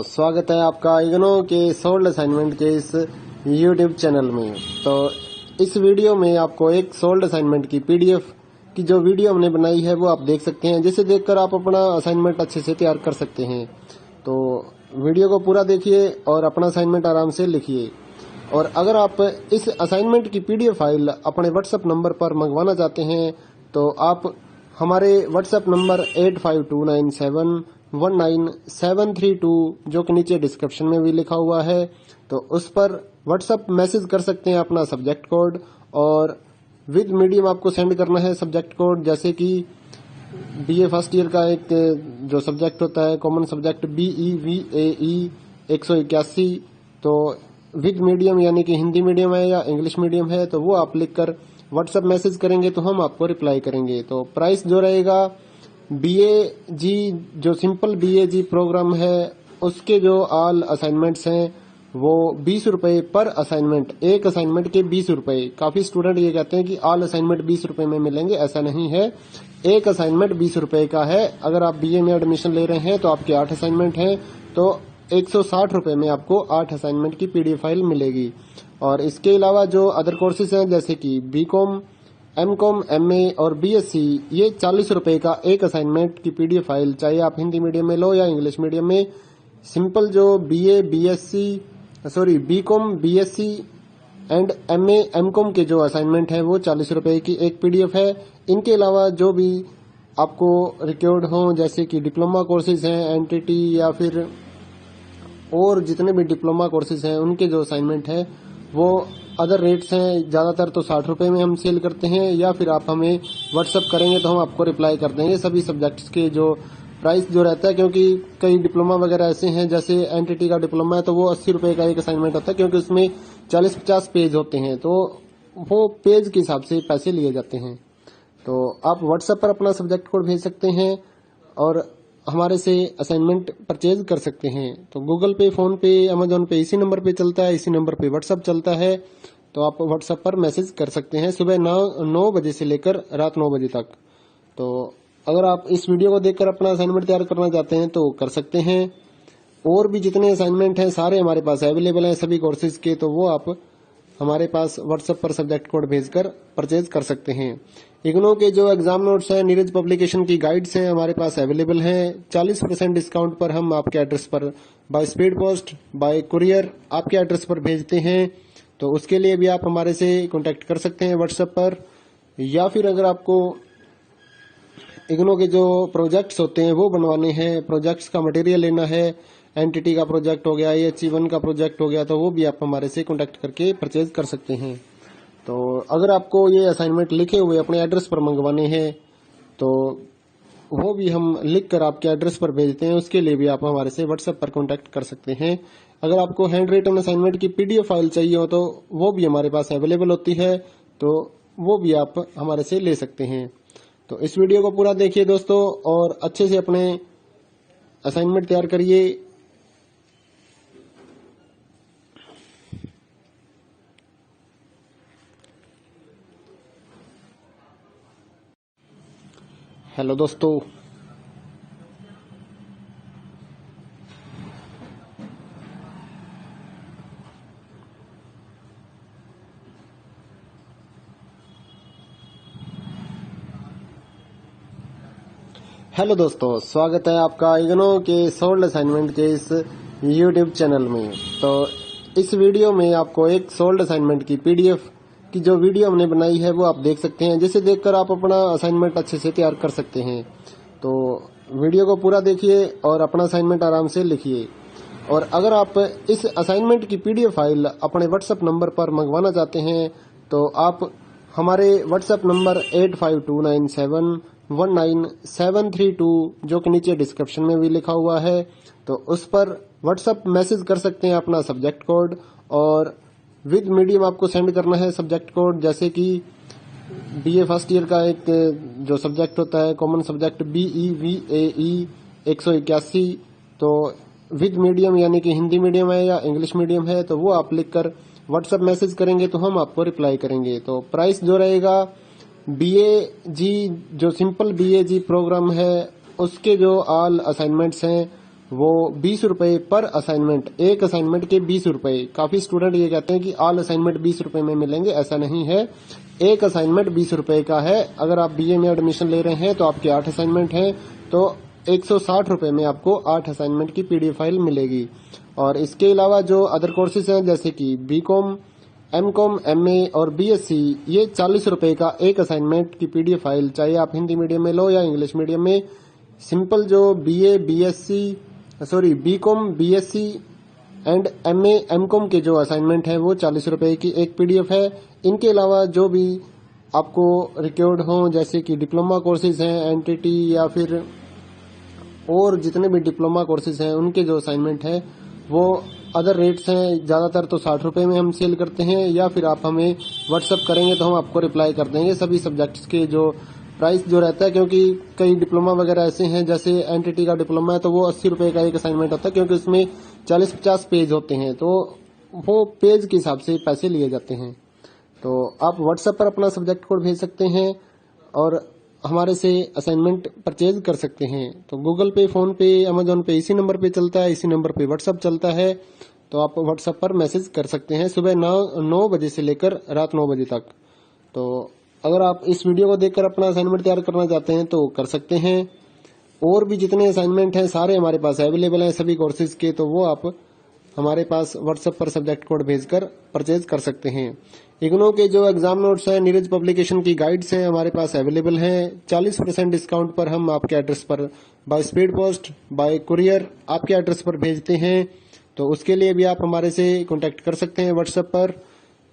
स्वागत है आपका इग्नो के सोल्ड असाइनमेंट के इस YouTube चैनल में। तो इस वीडियो में आपको एक सोल्ड असाइनमेंट की पीडीएफ की जो वीडियो हमने बनाई है वो आप देख सकते हैं, जिसे देखकर आप अपना असाइनमेंट अच्छे से तैयार कर सकते हैं। तो वीडियो को पूरा देखिए और अपना असाइनमेंट आराम से लिखिए। और अगर आप इस असाइनमेंट की पीडीएफ फाइल अपने व्हाट्सएप नंबर पर मंगवाना चाहते हैं तो आप हमारे व्हाट्सएप नंबर 8529719732 जो कि नीचे डिस्क्रिप्शन में भी लिखा हुआ है, तो उस पर व्हाट्सएप मैसेज कर सकते हैं अपना सब्जेक्ट कोड, और विद मीडियम आपको सेंड करना है सब्जेक्ट कोड। जैसे कि बीए फर्स्ट ईयर का एक जो सब्जेक्ट होता है कॉमन सब्जेक्ट BEVAE 181, तो विद मीडियम यानी कि हिंदी मीडियम है या इंग्लिश मीडियम है तो वो आप लिखकर व्हाट्सएप मैसेज करेंगे तो हम आपको रिप्लाई करेंगे। तो प्राइस जो रहेगा BAG जो सिंपल BAG प्रोग्राम है उसके जो ऑल असाइनमेंट्स हैं वो 20 रुपए पर असाइनमेंट, एक असाइनमेंट के 20 रुपए। काफी स्टूडेंट ये कहते हैं कि ऑल असाइनमेंट 20 रुपए में मिलेंगे, ऐसा नहीं है। एक असाइनमेंट 20 रुपए का है। अगर आप BA में एडमिशन ले रहे हैं तो आपके 8 असाइनमेंट हैं तो 160 रुपए में आपको 8 असाइनमेंट की पीडीएफ फाइल मिलेगी। और इसके अलावा जो अदर कोर्सेज हैं जैसे कि BCom, MCom, MA और BSc, ये 40 रुपए का एक असाइनमेंट की पीडीएफ फाइल, चाहे आप हिंदी मीडियम में लो या इंग्लिश मीडियम में। सिंपल जो BCom, BSc and MA, MCom के जो असाइनमेंट है वो 40 रुपए की एक पीडीएफ है। इनके अलावा जो भी आपको रिक्वायर्ड हो जैसे कि डिप्लोमा कोर्सेज हैं, एनटीटी या फिर और जितने भी डिप्लोमा कोर्सेज हैं उनके जो असाइनमेंट है वो अदर रेट्स हैं। ज्यादातर तो 60 रुपए में हम सेल करते हैं, या फिर आप हमें व्हाट्सएप करेंगे तो हम आपको रिप्लाई कर देंगे सभी सब्जेक्ट्स के जो प्राइस जो रहता है। क्योंकि कई डिप्लोमा वगैरह ऐसे हैं, जैसे एनटीटी का डिप्लोमा है तो वो 80 रुपए का एक असाइनमेंट होता है, क्योंकि उसमें 40-50 पेज होते हैं तो वो पेज के हिसाब से पैसे लिए जाते हैं। तो आप व्हाट्सएप पर अपना सब्जेक्ट कोड भेज सकते हैं और हमारे से असाइनमेंट परचेज कर सकते हैं। तो गूगल पे, फोन पे, अमेजोन पे इसी नंबर पे चलता है, इसी नंबर पे व्हाट्सएप चलता है। तो आप व्हाट्सएप पर मैसेज कर सकते हैं सुबह 9 बजे से लेकर रात 9 बजे तक। तो अगर आप इस वीडियो को देखकर अपना असाइनमेंट तैयार करना चाहते हैं तो कर सकते हैं। और भी जितने असाइनमेंट हैं सारे हमारे पास अवेलेबल हैं सभी कोर्सेज के, तो वो आप हमारे पास व्हाट्सएप पर सब्जेक्ट कोड भेजकर परचेज कर सकते हैं। इग्नो के जो एग्जाम नोट्स हैं, नीरज पब्लिकेशन की गाइड्स हैं हमारे पास अवेलेबल हैं। 40% डिस्काउंट पर हम आपके एड्रेस पर by speed post, bye courier आपके एड्रेस पर भेजते हैं। तो उसके लिए भी आप हमारे से कांटेक्ट कर सकते हैं व्हाट्सएप पर। या फिर अगर आपको इग्नो के जो प्रोजेक्ट्स होते हैं वो बनवाने हैं, प्रोजेक्ट्स का मटेरियल लेना है, एनटीटी का प्रोजेक्ट हो गया, AHE1 का प्रोजेक्ट हो गया, तो वो भी आप हमारे से कांटेक्ट करके परचेज कर सकते हैं। तो अगर आपको ये असाइनमेंट लिखे हुए अपने एड्रेस पर मंगवाने हैं तो वो भी हम लिख कर आपके एड्रेस पर भेजते हैं, उसके लिए भी आप हमारे से व्हाट्सएप पर कांटेक्ट कर सकते हैं। अगर आपको हैंड रिटन असाइनमेंट की पीडीएफ फाइल चाहिए हो तो वो भी हमारे पास अवेलेबल होती है, तो वो भी आप हमारे से ले सकते हैं। तो इस वीडियो को पूरा देखिए दोस्तों और अच्छे से अपने असाइनमेंट तैयार करिए। हेलो दोस्तों, स्वागत है आपका इग्नो के सोल्ड असाइनमेंट के इस यूट्यूब चैनल में। तो इस वीडियो में आपको एक सोल्ड असाइनमेंट की पीडीएफ की जो वीडियो हमने बनाई है वो आप देख सकते हैं, जिसे देखकर आप अपना असाइनमेंट अच्छे से तैयार कर सकते हैं। तो वीडियो को पूरा देखिए और अपना असाइनमेंट आराम से लिखिए। और अगर आप इस असाइनमेंट की पीडीएफ फाइल अपने व्हाट्सएप नंबर पर मंगवाना चाहते हैं तो आप हमारे व्हाट्सएप नंबर 8529719732 जो कि नीचे डिस्क्रिप्शन में भी लिखा हुआ है, तो उस पर व्हाट्सएप मैसेज कर सकते हैं अपना सब्जेक्ट कोड, और विद मीडियम आपको सेंड करना है सब्जेक्ट कोड। जैसे कि BA फर्स्ट ईयर का एक जो सब्जेक्ट होता है कॉमन सब्जेक्ट BEVAE 181, तो विद मीडियम यानी कि हिंदी मीडियम है या इंग्लिश मीडियम है तो वो आप लिखकर व्हाट्सएप मैसेज करेंगे तो हम आपको रिप्लाई करेंगे। तो प्राइस जो रहेगा BAG जो सिंपल BAG प्रोग्राम है उसके जो ऑल असाइनमेंट्स हैं वो 20 रुपए पर असाइनमेंट, एक असाइनमेंट के 20 रुपए। काफी स्टूडेंट ये कहते हैं कि ऑल असाइनमेंट 20 रुपए में मिलेंगे, ऐसा नहीं है। एक असाइनमेंट 20 रुपए का है। अगर आप बीए में एडमिशन ले रहे हैं तो आपके 8 असाइनमेंट हैं, तो 160 रुपए में आपको 8 असाइनमेंट की पीडीएफ फाइल मिलेगी। और इसके अलावा जो अदर कोर्सेज हैं जैसे कि बीकॉम, एमकॉम, एमए और बीएससी, ये 40 रुपए का एक असाइनमेंट की पीडीएफ फाइल, चाहे आप हिंदी मीडियम में लो या इंग्लिश मीडियम में। सिंपल जो BCom, BSc and MA, MCom के जो असाइनमेंट है वो 40 रुपए की एक पीडीएफ है। इनके अलावा जो भी आपको रिक्वायर्ड हो जैसे कि डिप्लोमा कोर्सेज हैं, एनटीटी या फिर और जितने भी डिप्लोमा कोर्सेज हैं उनके जो असाइनमेंट है वो अदर रेट्स हैं। ज्यादातर तो 60 रुपए में हम सेल करते हैं, या फिर आप हमें व्हाट्सअप करेंगे तो हम आपको रिप्लाई कर देंगे सभी सब्जेक्ट्स के जो प्राइस जो रहता है। क्योंकि कई डिप्लोमा वगैरह ऐसे हैं, जैसे एनटीटी का डिप्लोमा है तो वो 80 रुपए का एक असाइनमेंट होता है, क्योंकि उसमें 40-50 पेज होते हैं, तो वो पेज के हिसाब से पैसे लिए जाते हैं। तो आप व्हाट्सएप पर अपना सब्जेक्ट कोड भेज सकते हैं और हमारे से असाइनमेंट परचेज कर सकते हैं। तो गूगल पे, फोन पे, अमेजोन पे इसी नंबर पे चलता है, इसी नंबर पे व्हाट्सएप चलता है। तो आप व्हाट्सएप पर मैसेज कर सकते हैं सुबह 9 बजे से लेकर रात 9 बजे तक। तो अगर आप इस वीडियो को देखकर अपना असाइनमेंट तैयार करना चाहते हैं तो कर सकते हैं। और भी जितने असाइनमेंट हैं सारे हमारे पास अवेलेबल हैं सभी कोर्सेज के, तो वो आप हमारे पास व्हाट्सएप पर सब्जेक्ट कोड भेजकर परचेज कर सकते हैं। इग्नो के जो एग्जाम नोट्स हैं, नीरज पब्लिकेशन की गाइड्स हैं हमारे पास अवेलेबल हैं। 40% डिस्काउंट पर हम आपके एड्रेस पर by speed post, bye courier आपके एड्रेस पर भेजते हैं। तो उसके लिए भी आप हमारे से कांटेक्ट कर सकते हैं व्हाट्सएप पर।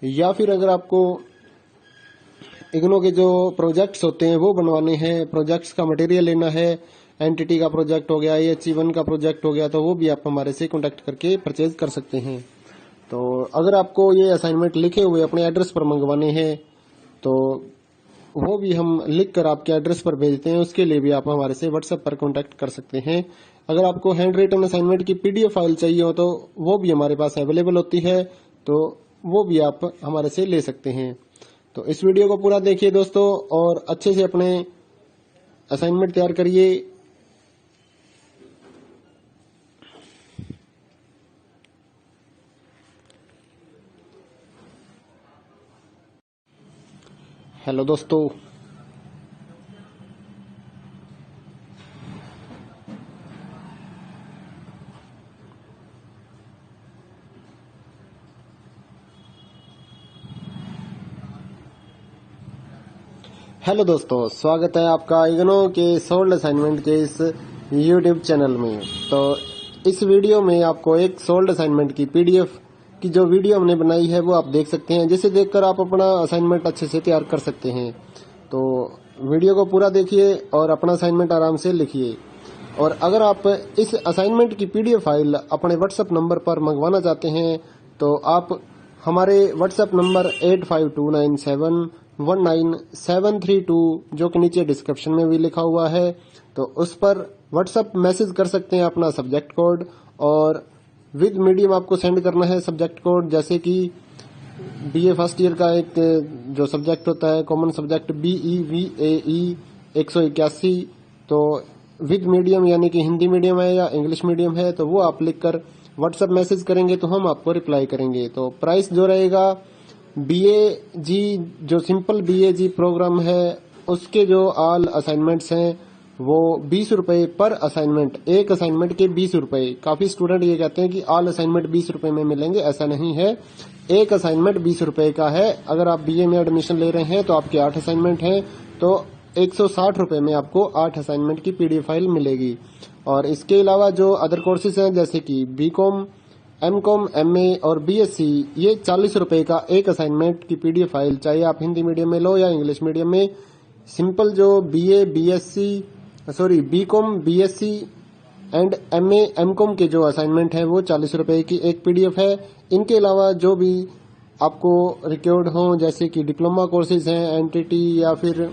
या फिर अगर आपको इग्नो के जो प्रोजेक्ट्स होते हैं वो बनवाने हैं, प्रोजेक्ट्स का मटेरियल लेना है, एनटीटी का प्रोजेक्ट हो गया, AHE1 का प्रोजेक्ट हो गया, तो वो भी आप हमारे से कांटेक्ट करके परचेज कर सकते हैं। तो अगर आपको ये असाइनमेंट लिखे हुए अपने एड्रेस पर मंगवाने हैं तो वो भी हम लिख कर आपके एड्रेस पर भेजते हैं, उसके लिए भी आप हमारे से व्हाट्सएप पर कांटेक्ट कर सकते हैं। अगर आपको हैंड रिटन असाइनमेंट की पीडीएफ फाइल चाहिए हो तो वो भी हमारे पास अवेलेबल होती है, तो वो भी आप हमारे से ले सकते हैं। तो इस वीडियो को पूरा देखिए दोस्तों और अच्छे से अपने असाइनमेंट तैयार करिए। हेलो दोस्तों, स्वागत है आपका इग्नो के सोल्ड असाइनमेंट के इस यूट्यूब चैनल में। तो इस वीडियो में आपको एक सोल्ड असाइनमेंट की पीडीएफ की जो वीडियो हमने बनाई है वो आप देख सकते हैं, जिसे देखकर आप अपना असाइनमेंट अच्छे से तैयार कर सकते हैं। तो वीडियो को पूरा देखिए और अपना असाइनमेंट आराम से लिखिए। और अगर आप इस असाइनमेंट की पीडीएफ फाइल अपने व्हाट्सएप नंबर पर मंगवाना चाहते हैं तो आप हमारे व्हाट्सएप नंबर 8529719732 जो कि नीचे डिस्क्रिप्शन में भी लिखा हुआ है, तो उस पर व्हाट्सएप मैसेज कर सकते हैं अपना सब्जेक्ट कोड, और विद मीडियम आपको सेंड करना है सब्जेक्ट कोड। जैसे कि बीए फर्स्ट ईयर का एक जो सब्जेक्ट होता है कॉमन सब्जेक्ट BEVAE 181, तो विद मीडियम यानी कि हिंदी मीडियम है या इंग्लिश मीडियम है, तो वो आप लिखकर व्हाट्सएप मैसेज करेंगे तो हम आपको रिप्लाई करेंगे। तो प्राइस जो रहेगा BAG जो सिंपल BAG प्रोग्राम है उसके जो ऑल असाइनमेंट्स हैं वो 20 रुपए पर असाइनमेंट, एक असाइनमेंट के 20 रुपए। काफी स्टूडेंट ये कहते हैं कि ऑल असाइनमेंट 20 रुपए में मिलेंगे, ऐसा नहीं है। एक असाइनमेंट 20 रुपए का है। अगर आप बीए में एडमिशन ले रहे हैं तो आपके 8 असाइनमेंट हैं, तो 160 रुपए में आपको 8 असाइनमेंट की पीडीएफ फाइल मिलेगी। और इसके अलावा जो अदर कोर्सेज हैं जैसे कि बीकॉम, एमकॉम, एमए और बीएससी, ये 40 रुपए का एक असाइनमेंट की पीडीएफ फाइल, चाहे आप हिंदी मीडियम में लो या इंग्लिश मीडियम में। सिंपल जो BCom, BSc and MA, MCom के जो असाइनमेंट है वो 40 रुपए की एक पीडीएफ है। इनके अलावा जो भी आपको रिक्वायर्ड हो जैसे कि डिप्लोमा कोर्सेज हैं, एनटीटी या फिर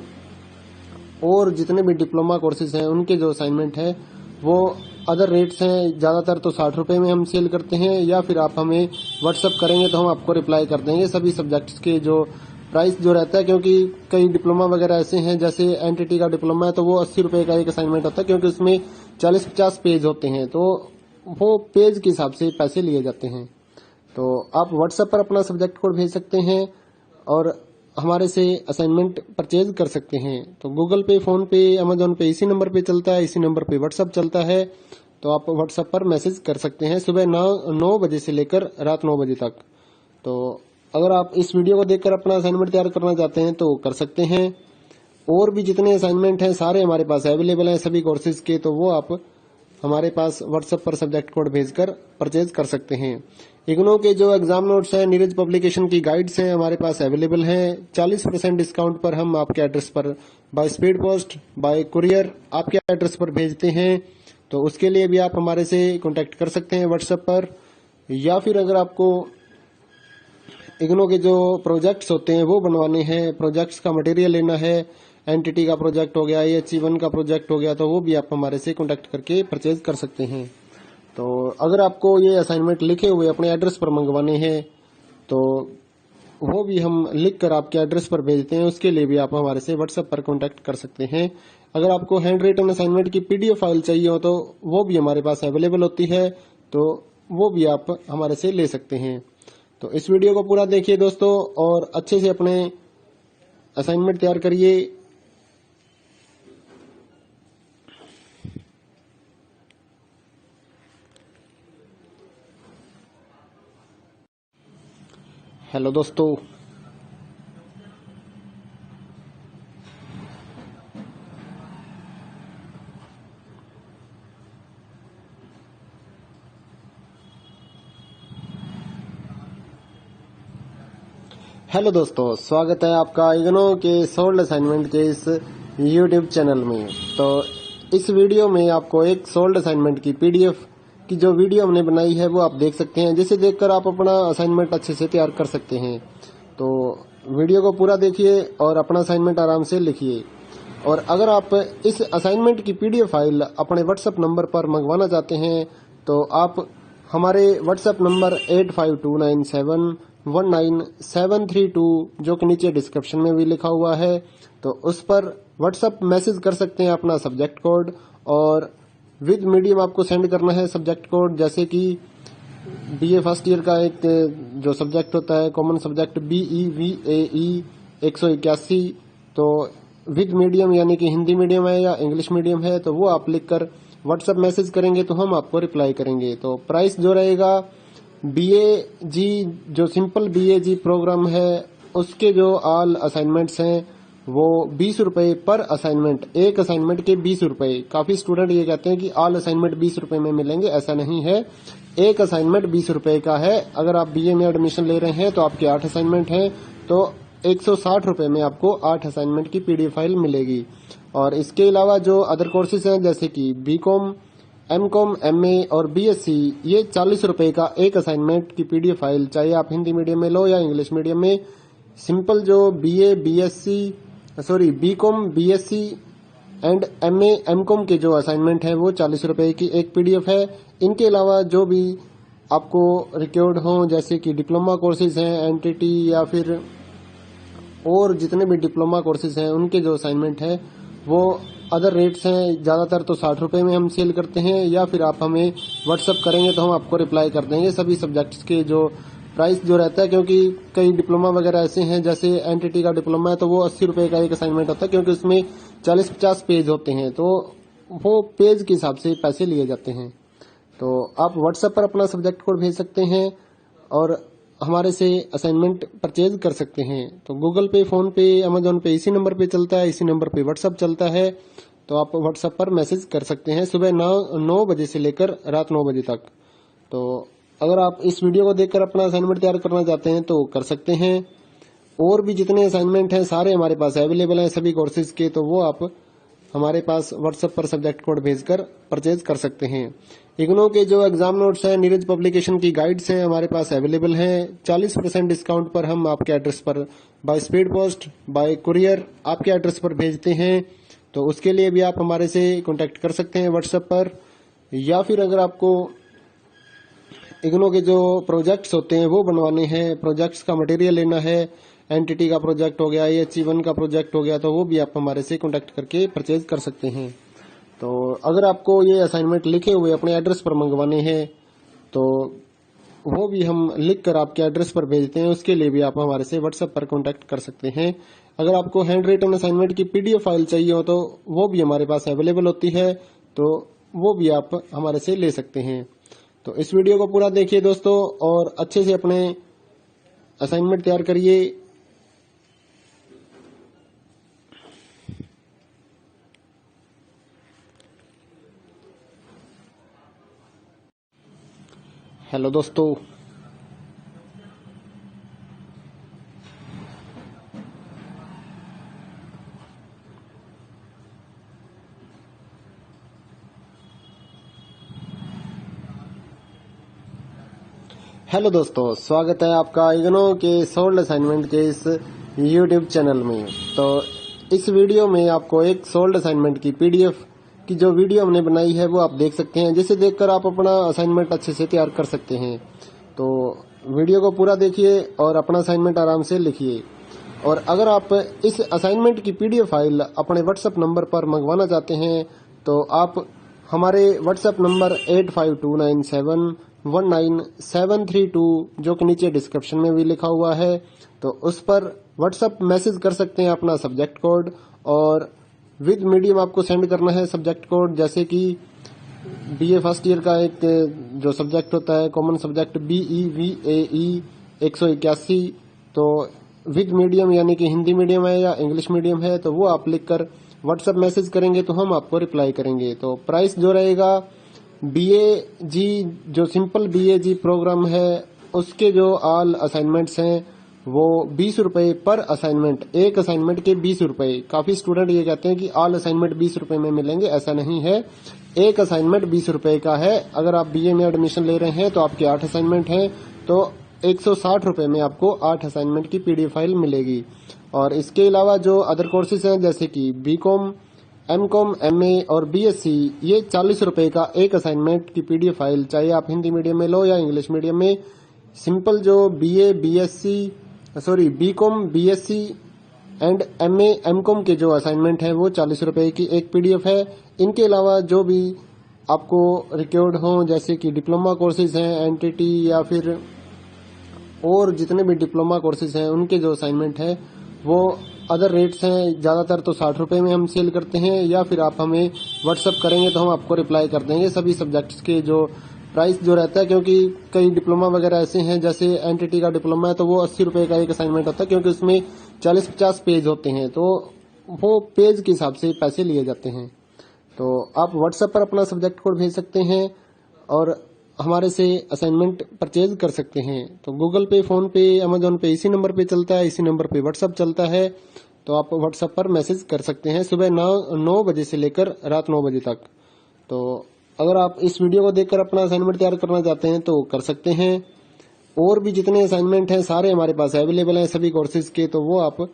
और जितने भी डिप्लोमा कोर्सेज हैं उनके जो असाइनमेंट है वो अदर रेट्स हैं। ज्यादातर तो 60 रुपए में हम सेल करते हैं, या फिर आप हमें व्हाट्सएप करेंगे तो हम आपको रिप्लाई कर देंगे सभी सब्जेक्ट्स के जो प्राइस जो रहता है, क्योंकि कई डिप्लोमा वगैरह ऐसे हैं, जैसे एनटीटी का डिप्लोमा है तो वो 80 रुपए का एक असाइनमेंट होता है, क्योंकि उसमें 40-50 पेज होते हैं, तो वो पेज के हिसाब से पैसे लिए जाते हैं। तो आप व्हाट्सएप पर अपना सब्जेक्ट कोड भेज सकते हैं और हमारे से असाइनमेंट परचेज कर सकते हैं। तो गूगल पे, फोन पे, अमेजोन पे इसी नंबर पे चलता है, इसी नंबर पे व्हाट्सएप चलता है। तो आप व्हाट्सएप पर मैसेज कर सकते हैं सुबह 9 बजे से लेकर रात 9 बजे तक। तो अगर आप इस वीडियो को देखकर अपना असाइनमेंट तैयार करना चाहते हैं तो कर सकते हैं। और भी जितने असाइनमेंट हैं सारे हमारे पास अवेलेबल हैं सभी कोर्सेज के, तो वो आप हमारे पास व्हाट्सएप पर सब्जेक्ट कोड भेजकर परचेज कर सकते हैं। इग्नो के जो एग्जाम नोट्स हैं, नीरज पब्लिकेशन की गाइड्स हैं, हमारे पास अवेलेबल हैं। 40% डिस्काउंट पर हम आपके एड्रेस पर by speed post, bye courier आपके एड्रेस पर भेजते हैं। तो उसके लिए भी आप हमारे से कांटेक्ट कर सकते हैं व्हाट्सएप पर, या फिर अगर आपको इग्नो के जो प्रोजेक्ट्स होते हैं वो बनवाने हैं, प्रोजेक्ट्स का मटेरियल लेना है, एनटीटी का प्रोजेक्ट हो गया, EHE1 का प्रोजेक्ट हो गया, तो वो भी आप हमारे से कांटेक्ट करके परचेज कर सकते हैं। तो अगर आपको ये असाइनमेंट लिखे हुए अपने एड्रेस पर मंगवाने हैं तो वो भी हम लिख कर आपके एड्रेस पर भेजते हैं, उसके लिए भी आप हमारे से व्हाट्सएप पर कांटेक्ट कर सकते हैं। अगर आपको हैंड रिटन असाइनमेंट की PDF फाइल चाहिए हो तो वो भी हमारे पास अवेलेबल होती है, तो वो भी आप हमारे से ले सकते हैं। तो इस वीडियो को पूरा देखिए दोस्तों और अच्छे से अपने असाइनमेंट तैयार करिए। हेलो दोस्तों, स्वागत है आपका इग्नो के सोल्ड असाइनमेंट के इस YouTube चैनल में। तो इस वीडियो में आपको एक सोल्ड असाइनमेंट की PDF की जो वीडियो हमने बनाई है वो आप देख सकते हैं, जिसे देखकर आप अपना असाइनमेंट अच्छे से तैयार कर सकते हैं। तो वीडियो को पूरा देखिए और अपना असाइनमेंट आराम से लिखिए। और अगर आप इस असाइनमेंट की PDF फाइल अपने व्हाट्सएप नंबर पर मंगवाना चाहते हैं तो आप हमारे व्हाट्सएप नंबर 8529719732 जो कि नीचे डिस्क्रिप्शन में भी लिखा हुआ है, तो उस पर व्हाट्सएप मैसेज कर सकते हैं अपना सब्जेक्ट कोड, और विद मीडियम आपको सेंड करना है सब्जेक्ट कोड। जैसे कि BA फर्स्ट ईयर का एक जो सब्जेक्ट होता है कॉमन सब्जेक्ट BEVAE 181, तो विद मीडियम यानी कि हिंदी मीडियम है या इंग्लिश मीडियम है, तो वो आप लिखकर व्हाट्सएप मैसेज करेंगे तो हम आपको रिप्लाई करेंगे। तो प्राइस जो रहेगा BAG जो सिंपल BAG प्रोग्राम है उसके जो ऑल असाइनमेंट्स हैं वो 20 रुपए पर असाइनमेंट, एक असाइनमेंट के 20 रुपए। काफी स्टूडेंट ये कहते हैं कि ऑल असाइनमेंट 20 रुपए में मिलेंगे, ऐसा नहीं है। एक असाइनमेंट 20 रुपए का है। अगर आप BA में एडमिशन ले रहे हैं तो आपके 8 असाइनमेंट हैं, तो 160 रुपए में आपको 8 असाइनमेंट की PDF फाइल मिलेगी। और इसके अलावा जो अदर कोर्सेज हैं जैसे कि BCom, MCom, MA और BSc, ये 40 रुपए का एक असाइनमेंट की PDF फाइल, चाहे आप हिंदी मीडियम में लो या इंग्लिश मीडियम में। सिंपल जो BCom, BSc and MA, MCom के जो असाइनमेंट है वो 40 रुपए की एक PDF है। इनके अलावा जो भी आपको रिक्वायर्ड हो, जैसे कि डिप्लोमा कोर्सेज हैं, एनटीटी या फिर और जितने भी डिप्लोमा कोर्सेज हैं, उनके जो असाइनमेंट है वो अदर रेट्स हैं। ज्यादातर तो 60 रुपए में हम सेल करते हैं, या फिर आप हमें व्हाट्सअप करेंगे तो हम आपको रिप्लाई कर देंगे सभी सब्जेक्ट्स के जो प्राइस जो रहता है, क्योंकि कई डिप्लोमा वगैरह ऐसे हैं, जैसे एनटीटी का डिप्लोमा है तो वो 80 रुपए का एक असाइनमेंट होता है, क्योंकि उसमें 40-50 पेज होते हैं, तो वो पेज के हिसाब से पैसे लिए जाते हैं। तो आप व्हाट्सएप पर अपना सब्जेक्ट कोड भेज सकते हैं और हमारे से असाइनमेंट परचेज कर सकते हैं। तो गूगल पे, फोन पे, अमेजोन पे इसी नंबर पे चलता है, इसी नंबर पे व्हाट्सएप चलता है। तो आप व्हाट्सएप पर मैसेज कर सकते हैं सुबह 9 बजे से लेकर रात 9 बजे तक। तो अगर आप इस वीडियो को देखकर अपना असाइनमेंट तैयार करना चाहते हैं तो कर सकते हैं। और भी जितने असाइनमेंट हैं सारे हमारे पास अवेलेबल हैं सभी कोर्सेज के, तो वो आप हमारे पास व्हाट्सएप पर सब्जेक्ट कोड भेजकर परचेज कर सकते हैं। इग्नो के जो एग्जाम नोट्स हैं, नीरज पब्लिकेशन की गाइड्स हैं, हमारे पास अवेलेबल हैं। 40% डिस्काउंट पर हम आपके एड्रेस पर by speed post, bye courier आपके एड्रेस पर भेजते हैं। तो उसके लिए भी आप हमारे से कांटेक्ट कर सकते हैं व्हाट्सएप पर, या फिर अगर आपको इग्नो के जो प्रोजेक्ट्स होते हैं वो बनवाने हैं, प्रोजेक्ट्स का मटेरियल लेना है, एंटिटी का प्रोजेक्ट हो गया, AHE1 का प्रोजेक्ट हो गया, तो वो भी आप हमारे से कॉन्टेक्ट करके परचेज कर सकते हैं। तो अगर आपको ये असाइनमेंट लिखे हुए अपने एड्रेस पर मंगवाने हैं तो वो भी हम लिख कर आपके एड्रेस पर भेजते हैं, उसके लिए भी आप हमारे से व्हाट्सएप पर कांटेक्ट कर सकते हैं। अगर आपको हैंड रिटन असाइनमेंट की PDF फाइल चाहिए हो तो वो भी हमारे पास अवेलेबल होती है, तो वो भी आप हमारे से ले सकते हैं। तो इस वीडियो को पूरा देखिए दोस्तों और अच्छे से अपने असाइनमेंट तैयार करिए। हेलो दोस्तों, स्वागत है आपका इग्नो के सोल्ड असाइनमेंट के इस YouTube चैनल में। तो इस वीडियो में आपको एक सोल्ड असाइनमेंट की PDF की जो वीडियो हमने बनाई है वो आप देख सकते हैं, जिसे देखकर आप अपना असाइनमेंट अच्छे से तैयार कर सकते हैं। तो वीडियो को पूरा देखिए और अपना असाइनमेंट आराम से लिखिए। और अगर आप इस असाइनमेंट की PDF फाइल अपने व्हाट्सएप नंबर पर मंगवाना चाहते हैं तो आप हमारे व्हाट्सएप नंबर 8529719732 जो कि नीचे डिस्क्रिप्शन में भी लिखा हुआ है, तो उस पर व्हाट्सएप मैसेज कर सकते हैं अपना सब्जेक्ट कोड, और विद मीडियम आपको सेंड करना है सब्जेक्ट कोड, जैसे कि BA फर्स्ट ईयर का एक जो सब्जेक्ट होता है कॉमन सब्जेक्ट BEVAE 181, तो विद मीडियम यानी कि हिंदी मीडियम है या इंग्लिश मीडियम है तो वो आप लिखकर व्हाट्सएप मैसेज करेंगे तो हम आपको रिप्लाई करेंगे। तो प्राइस जो रहेगा BAG जो सिंपल BAG प्रोग्राम है उसके जो ऑल असाइनमेंट्स हैं वो 20 रुपए पर असाइनमेंट, एक असाइनमेंट के 20 रुपए। काफी स्टूडेंट ये कहते हैं कि ऑल असाइनमेंट 20 रुपए में मिलेंगे, ऐसा नहीं है। एक असाइनमेंट 20 रुपए का है। अगर आप BA में एडमिशन ले रहे हैं तो आपके 8 असाइनमेंट हैं तो 160 रुपए में आपको 8 असाइनमेंट की PDF फाइल मिलेगी। और इसके अलावा जो अदर कोर्सेज हैं जैसे कि BCom, MCom, MA और BSc, ये 40 रुपए का एक असाइनमेंट की PDF फाइल, चाहे आप हिंदी मीडियम में लो या इंग्लिश मीडियम में। सिंपल जो BCom, BSc and MA, MCom के जो असाइनमेंट है वो 40 रुपए की एक PDF है। इनके अलावा जो भी आपको रिक्वायर्ड हो जैसे कि डिप्लोमा कोर्सेज हैं, एंटिटी या फिर और जितने भी डिप्लोमा कोर्सेज हैं उनके जो असाइनमेंट है वो अदर रेट्स हैं। ज्यादातर तो 60 रुपए में हम सेल करते हैं, या फिर आप हमें व्हाट्सअप करेंगे तो हम आपको रिप्लाई कर देंगे सभी सब्जेक्ट्स के जो प्राइस जो रहता है। क्योंकि कई डिप्लोमा वगैरह ऐसे हैं, जैसे एंटिटी का डिप्लोमा है तो वो 80 रुपए का एक असाइनमेंट होता है, क्योंकि उसमें 40-50 पेज होते हैं तो वो पेज के हिसाब से पैसे लिए जाते हैं। तो आप व्हाट्सएप पर अपना सब्जेक्ट कोड भेज सकते हैं और हमारे से असाइनमेंट परचेज कर सकते हैं। तो गूगल पे, फोन पे, अमेजोन पे इसी नंबर पे चलता है, इसी नंबर पे व्हाट्सएप चलता है, तो आप व्हाट्सएप पर मैसेज कर सकते हैं सुबह 9 बजे से लेकर रात 9 बजे तक। तो अगर आप इस वीडियो को देखकर अपना असाइनमेंट तैयार करना चाहते हैं तो कर सकते हैं। और भी जितने असाइनमेंट हैं सारे हमारे पास अवेलेबल हैं सभी कोर्सेज के, तो वो आप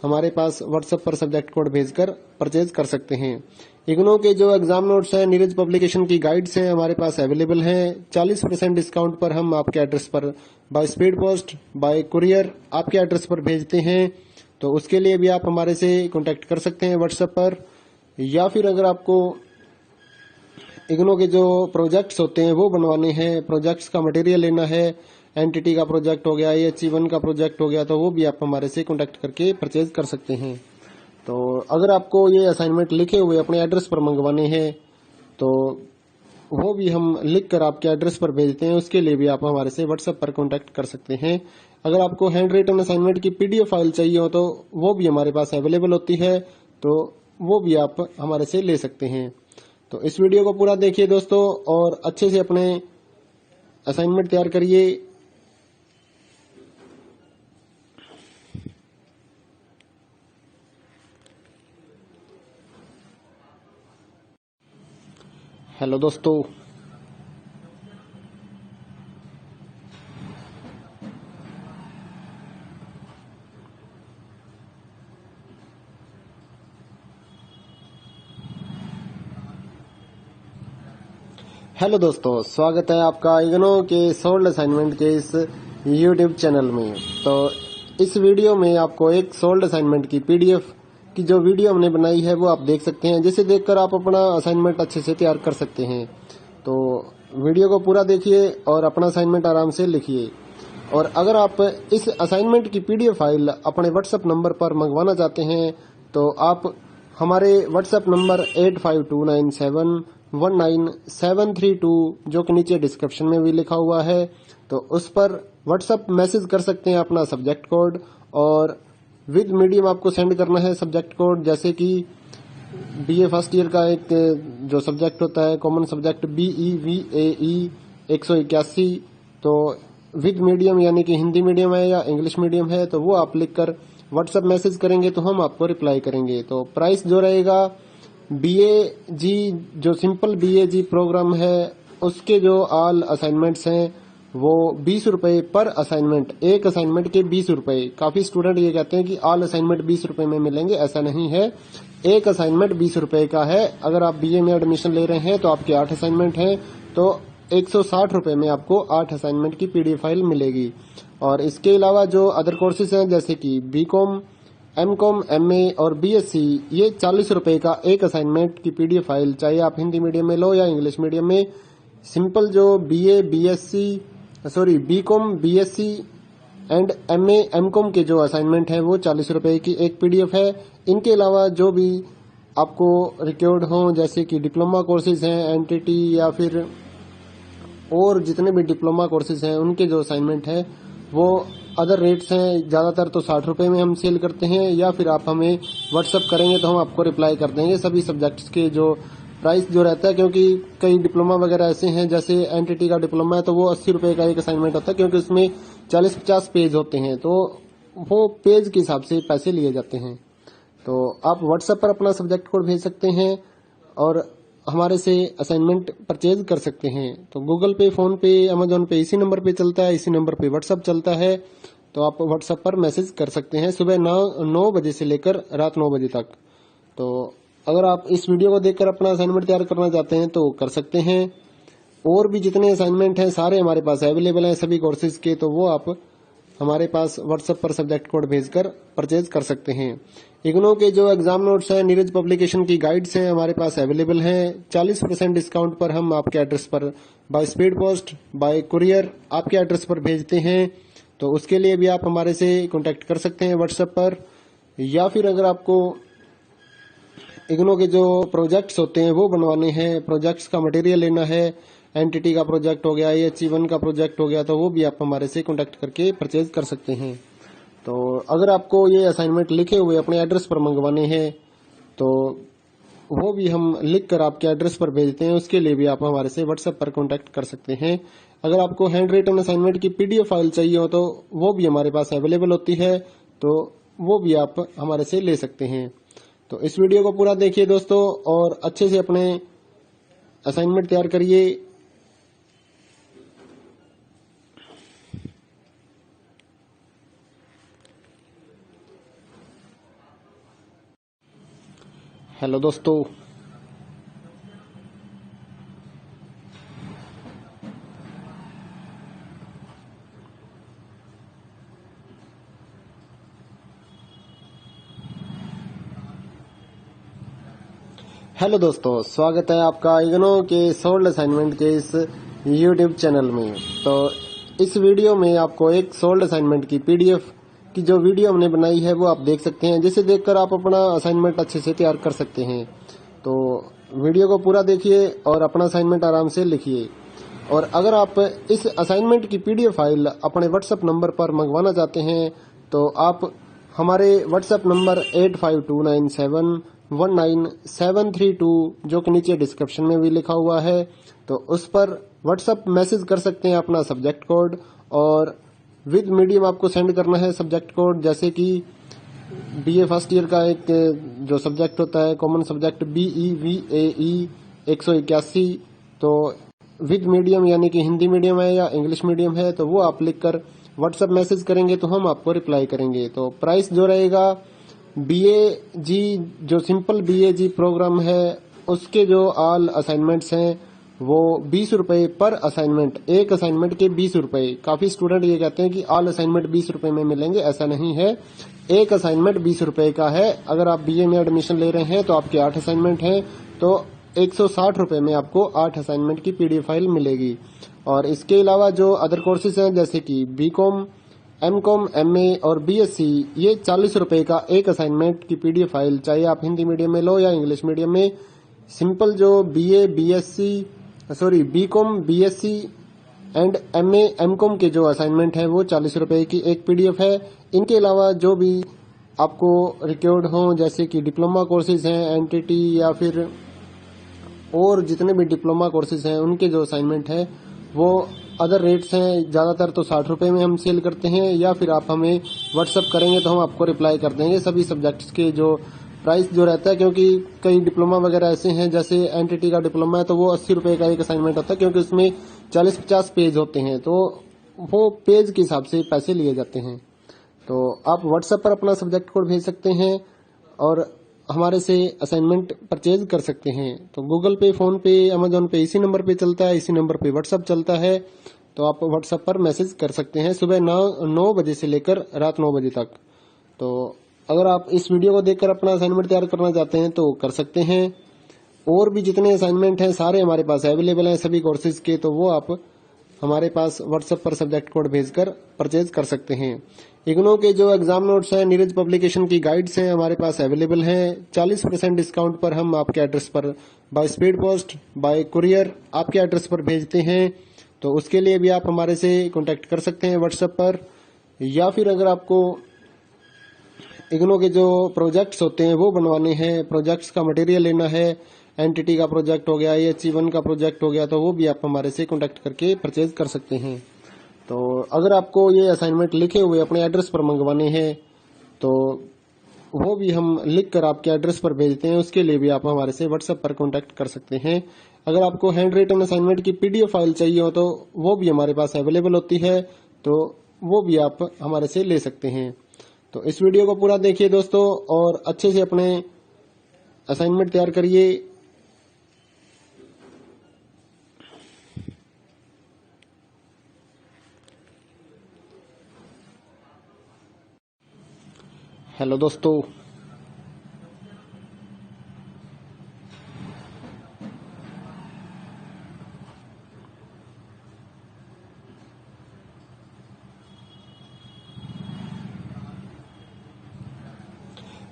हमारे पास व्हाट्सएप पर सब्जेक्ट कोड भेजकर परचेज कर सकते हैं। इग्नो के जो एग्जाम नोट्स हैं, नीरज पब्लिकेशन की गाइड्स हैं हमारे पास अवेलेबल हैं। 40% डिस्काउंट पर हम आपके एड्रेस पर by speed post, bye courier आपके एड्रेस पर भेजते हैं। तो उसके लिए भी आप हमारे से कांटेक्ट कर सकते हैं व्हाट्सएप पर, या फिर अगर आपको इग्नो के जो प्रोजेक्ट्स होते हैं वो बनवाने हैं, प्रोजेक्ट्स का मटेरियल लेना है, एंटिटी का प्रोजेक्ट हो गया, AHE1 का प्रोजेक्ट हो गया, तो वो भी आप हमारे से कांटेक्ट करके परचेज कर सकते हैं। तो अगर आपको ये असाइनमेंट लिखे हुए अपने एड्रेस पर मंगवाने हैं तो वो भी हम लिख कर आपके एड्रेस पर भेजते हैं, उसके लिए भी आप हमारे से व्हाट्सएप पर कांटेक्ट कर सकते हैं। अगर आपको हैंड रिटन असाइनमेंट की PDF फाइल चाहिए हो तो वो भी हमारे पास अवेलेबल होती है, तो वो भी आप हमारे से ले सकते हैं। तो इस वीडियो को पूरा देखिए दोस्तों और अच्छे से अपने असाइनमेंट तैयार करिए। हेलो दोस्तों, स्वागत है आपका इग्नो के सोल्ड असाइनमेंट के इस YouTube चैनल में। तो इस वीडियो में आपको एक सोल्ड असाइनमेंट की पीडीएफ की जो वीडियो हमने बनाई है वो आप देख सकते हैं, जिसे देखकर आप अपना असाइनमेंट अच्छे से तैयार कर सकते हैं। तो वीडियो को पूरा देखिए और अपना असाइनमेंट आराम से लिखिए। और अगर आप इस असाइनमेंट की पीडीएफ फाइल अपने व्हाट्सएप नंबर पर मंगवाना चाहते हैं तो आप हमारे व्हाट्सएप नंबर 8529719732 जो कि नीचे डिस्क्रिप्शन में भी लिखा हुआ है, तो उस पर व्हाट्सएप मैसेज कर सकते हैं अपना सब्जेक्ट कोड, और विद मीडियम आपको सेंड करना है सब्जेक्ट कोड। जैसे कि बीए फर्स्ट ईयर का एक जो सब्जेक्ट होता है कॉमन सब्जेक्ट BEVAE 181, तो विद मीडियम यानी कि हिंदी मीडियम है या इंग्लिश मीडियम है, तो वो आप लिखकर व्हाट्सएप मैसेज करेंगे तो हम आपको रिप्लाई करेंगे। तो प्राइस जो रहेगा BAG जो सिंपल BAG प्रोग्राम है उसके जो ऑल असाइनमेंट्स हैं वो 20 रुपए पर असाइनमेंट, एक असाइनमेंट के 20 रुपए। काफी स्टूडेंट ये कहते हैं कि ऑल असाइनमेंट 20 रुपए में मिलेंगे, ऐसा नहीं है। एक असाइनमेंट 20 रुपए का है। अगर आप BA में एडमिशन ले रहे हैं तो आपके 8 असाइनमेंट हैं, तो 160 रुपए में आपको 8 असाइनमेंट की पीडीएफ फाइल मिलेगी। और इसके अलावा जो अदर कोर्सेज हैं जैसे कि BCom, MCom, MA और BSc, ये 40 रुपए का एक असाइनमेंट की पीडीएफ फाइल, चाहे आप हिंदी मीडियम में लो या इंग्लिश मीडियम में। सिंपल जो BCom, BSc and MA, MCom के जो असाइनमेंट है वो 40 रुपए की एक पीडीएफ है। इनके अलावा जो भी आपको रिक्वायर्ड हो जैसे कि डिप्लोमा कोर्सेज हैं, एनटीटी या फिर और जितने भी डिप्लोमा कोर्सेज हैं उनके जो असाइनमेंट है वो अदर रेट्स हैं। ज्यादातर तो 60 रुपए में हम सेल करते हैं, या फिर आप हमें व्हाट्सएप करेंगे तो हम आपको रिप्लाई कर देंगे सभी सब्जेक्ट्स के जो प्राइस जो रहता है। क्योंकि कई डिप्लोमा वगैरह ऐसे हैं, जैसे एनटीटी का डिप्लोमा है तो वो 80 रुपए का एक असाइनमेंट होता है, क्योंकि उसमें 40-50 पेज होते हैं, तो वो पेज के हिसाब से पैसे लिए जाते हैं। तो आप व्हाट्सएप पर अपना सब्जेक्ट कोड भेज सकते हैं और हमारे से असाइनमेंट परचेज कर सकते हैं। तो गूगल पे, फोन पे, अमेजोन पे इसी नंबर पे चलता है, इसी नंबर पे व्हाट्सएप चलता है। तो आप व्हाट्सएप पर मैसेज कर सकते हैं सुबह 9 बजे से लेकर रात 9 बजे तक। तो अगर आप इस वीडियो को देखकर अपना असाइनमेंट तैयार करना चाहते हैं तो कर सकते हैं। और भी जितने असाइनमेंट हैं सारे हमारे पास अवेलेबल हैं सभी कोर्सेज के, तो वो आप हमारे पास व्हाट्सएप पर सब्जेक्ट कोड भेजकर परचेज कर सकते हैं। इग्नो के जो एग्जाम नोट्स हैं, नीरज पब्लिकेशन की गाइड्स हैं हमारे पास अवेलेबल हैं। 40% डिस्काउंट पर हम आपके एड्रेस पर by speed post, bye courier आपके एड्रेस पर भेजते हैं। तो उसके लिए भी आप हमारे से कांटेक्ट कर सकते हैं व्हाट्सएप पर। या फिर अगर आपको इग्नो के जो प्रोजेक्ट्स होते हैं वो बनवाने हैं, प्रोजेक्ट्स का मटेरियल लेना है, एनटीटी का प्रोजेक्ट हो गया, AHE1 का प्रोजेक्ट हो गया, तो वो भी आप हमारे से कांटेक्ट करके परचेज कर सकते हैं। तो अगर आपको ये असाइनमेंट लिखे हुए अपने एड्रेस पर मंगवाने हैं तो वो भी हम लिख कर आपके एड्रेस पर भेजते हैं, उसके लिए भी आप हमारे से व्हाट्सएप पर कांटेक्ट कर सकते हैं। अगर आपको हैंड रिटन असाइनमेंट की पीडीएफ फाइल चाहिए हो तो वो भी हमारे पास अवेलेबल होती है, तो वो भी आप हमारे से ले सकते हैं। तो इस वीडियो को पूरा देखिए दोस्तों और अच्छे से अपने असाइनमेंट तैयार करिए। हेलो दोस्तों, स्वागत है आपका इग्नो के सोल्ड असाइनमेंट के इस यूट्यूब चैनल में। तो इस वीडियो में आपको एक सोल्ड असाइनमेंट की पीडीएफ की जो वीडियो हमने बनाई है वो आप देख सकते हैं, जिसे देखकर आप अपना असाइनमेंट अच्छे से तैयार कर सकते हैं। तो वीडियो को पूरा देखिए और अपना असाइनमेंट आराम से लिखिए। और अगर आप इस असाइनमेंट की पीडीएफ फाइल अपने व्हाट्सएप नंबर पर मंगवाना चाहते हैं तो आप हमारे व्हाट्सएप नंबर 8529719732 जो कि नीचे डिस्क्रिप्शन में भी लिखा हुआ है, तो उस पर व्हाट्सएप मैसेज कर सकते हैं अपना सब्जेक्ट कोड, और विद मीडियम आपको सेंड करना है सब्जेक्ट कोड। जैसे कि BA फर्स्ट ईयर का एक जो सब्जेक्ट होता है कॉमन सब्जेक्ट BEVAE 181, तो विद मीडियम यानी कि हिंदी मीडियम है या इंग्लिश मीडियम है, तो वो आप लिखकर व्हाट्सएप मैसेज करेंगे तो हम आपको रिप्लाई करेंगे। तो प्राइस जो रहेगा BAG जो सिंपल BAG प्रोग्राम है उसके जो ऑल असाइनमेंट्स हैं वो 20 रुपए पर असाइनमेंट, एक असाइनमेंट के 20 रुपए। काफी स्टूडेंट ये कहते हैं कि ऑल असाइनमेंट 20 रुपए में मिलेंगे, ऐसा नहीं है। एक असाइनमेंट 20 रुपए का है। अगर आप बीए में एडमिशन ले रहे हैं तो आपके 8 असाइनमेंट हैं, तो 160 रुपए में आपको 8 असाइनमेंट की पीडीएफ फाइल मिलेगी। और इसके अलावा जो अदर कोर्सेज हैं जैसे कि बीकॉम, एमकॉम, एमए और बीएससी, ये 40 रुपए का एक असाइनमेंट की पीडीएफ फाइल, चाहे आप हिंदी मीडियम में लो या इंग्लिश मीडियम में। सिंपल जो BCom, BSc and MA, MCom के जो असाइनमेंट है वो 40 रुपए की एक पीडीएफ है। इनके अलावा जो भी आपको रिक्वायर्ड हो जैसे कि डिप्लोमा कोर्सेज हैं, एनटीटी या फिर और जितने भी डिप्लोमा कोर्सेज हैं उनके जो असाइनमेंट है वो अदर रेट्स हैं। ज्यादातर तो 60 रुपए में हम सेल करते हैं, या फिर आप हमें व्हाट्सअप करेंगे तो हम आपको रिप्लाई कर देंगे सभी सब्जेक्ट्स के जो प्राइस जो रहता है। क्योंकि कई डिप्लोमा वगैरह ऐसे हैं, जैसे एनटीटी का डिप्लोमा है तो वो 80 रुपए का एक असाइनमेंट होता है, क्योंकि उसमें 40-50 पेज होते हैं, तो वो पेज के हिसाब से पैसे लिए जाते हैं। तो आप व्हाट्सएप पर अपना सब्जेक्ट कोड भेज सकते हैं और हमारे से असाइनमेंट परचेज कर सकते हैं। तो गूगल पे, फोन पे, अमेजोन पे इसी नंबर पे चलता है, इसी नंबर पे व्हाट्सएप चलता है। तो आप व्हाट्सएप पर मैसेज कर सकते हैं सुबह 9 बजे से लेकर रात 9 बजे तक। तो अगर आप इस वीडियो को देखकर अपना असाइनमेंट तैयार करना चाहते हैं तो कर सकते हैं। और भी जितने असाइनमेंट हैं सारे हमारे पास अवेलेबल हैं सभी कोर्सेज के, तो वो आप हमारे पास व्हाट्सएप पर सब्जेक्ट कोड भेजकर परचेज कर सकते हैं। इग्नो के जो एग्जाम नोट्स हैं, नीरज पब्लिकेशन की गाइड्स हैं हमारे पास अवेलेबल हैं। 40% डिस्काउंट पर हम आपके एड्रेस पर by speed post, bye courier आपके एड्रेस पर भेजते हैं। तो उसके लिए भी आप हमारे से कांटेक्ट कर सकते हैं व्हाट्सएप पर। या फिर अगर आपको इग्नो के जो प्रोजेक्ट्स होते हैं वो बनवाने हैं, प्रोजेक्ट्स का मटेरियल लेना है, एनटीटी का प्रोजेक्ट हो गया, EHE1 का प्रोजेक्ट हो गया, तो वो भी आप हमारे से कांटेक्ट करके परचेज कर सकते हैं। तो अगर आपको ये असाइनमेंट लिखे हुए अपने एड्रेस पर मंगवाने हैं तो वो भी हम लिख कर आपके एड्रेस पर भेजते हैं, उसके लिए भी आप हमारे से व्हाट्सएप पर कांटेक्ट कर सकते हैं। अगर आपको हैंड रिटन असाइनमेंट की पीडीएफ फाइल चाहिए हो तो वो भी हमारे पास अवेलेबल होती है, तो वो भी आप हमारे से ले सकते हैं। तो इस वीडियो को पूरा देखिए दोस्तों और अच्छे से अपने असाइनमेंट तैयार करिए।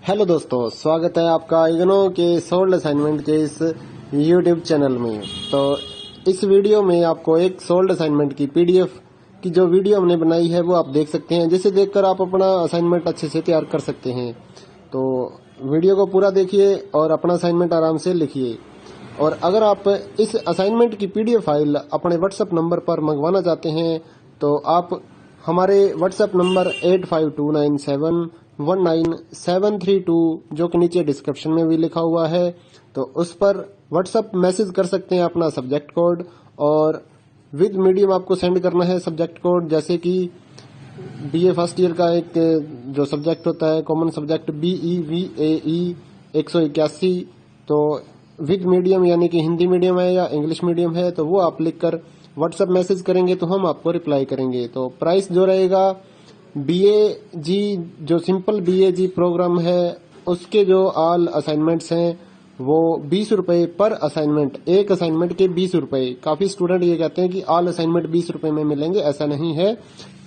हेलो दोस्तों, स्वागत है आपका इग्नो के सोल्ड असाइनमेंट के इस यूट्यूब चैनल में। तो इस वीडियो में आपको एक सोल्ड असाइनमेंट की पीडीएफ की जो वीडियो हमने बनाई है वो आप देख सकते हैं, जिसे देखकर आप अपना असाइनमेंट अच्छे से तैयार कर सकते हैं। तो वीडियो को पूरा देखिए और अपना असाइनमेंट आराम से लिखिए। और अगर आप इस असाइनमेंट की पीडीएफ फाइल अपने व्हाट्सएप नंबर पर मंगवाना चाहते हैं तो आप हमारे व्हाट्सएप नंबर 8529719732 जो कि नीचे डिस्क्रिप्शन में भी लिखा हुआ है, तो उस पर व्हाट्सएप मैसेज कर सकते हैं अपना सब्जेक्ट कोड, और विद मीडियम आपको सेंड करना है सब्जेक्ट कोड। जैसे कि बीए फर्स्ट ईयर का एक जो सब्जेक्ट होता है कॉमन सब्जेक्ट BEVAE 181, तो विद मीडियम यानी कि हिंदी मीडियम है या इंग्लिश मीडियम है तो वो आप लिखकर व्हाट्सएप मैसेज करेंगे तो हम आपको रिप्लाई करेंगे। तो प्राइस जो रहेगा BAG जो सिंपल BAG प्रोग्राम है उसके जो ऑल असाइनमेंट्स हैं वो 20 रुपए पर असाइनमेंट, एक असाइनमेंट के 20 रुपए। काफी स्टूडेंट ये कहते हैं कि ऑल असाइनमेंट 20 रुपए में मिलेंगे, ऐसा नहीं है।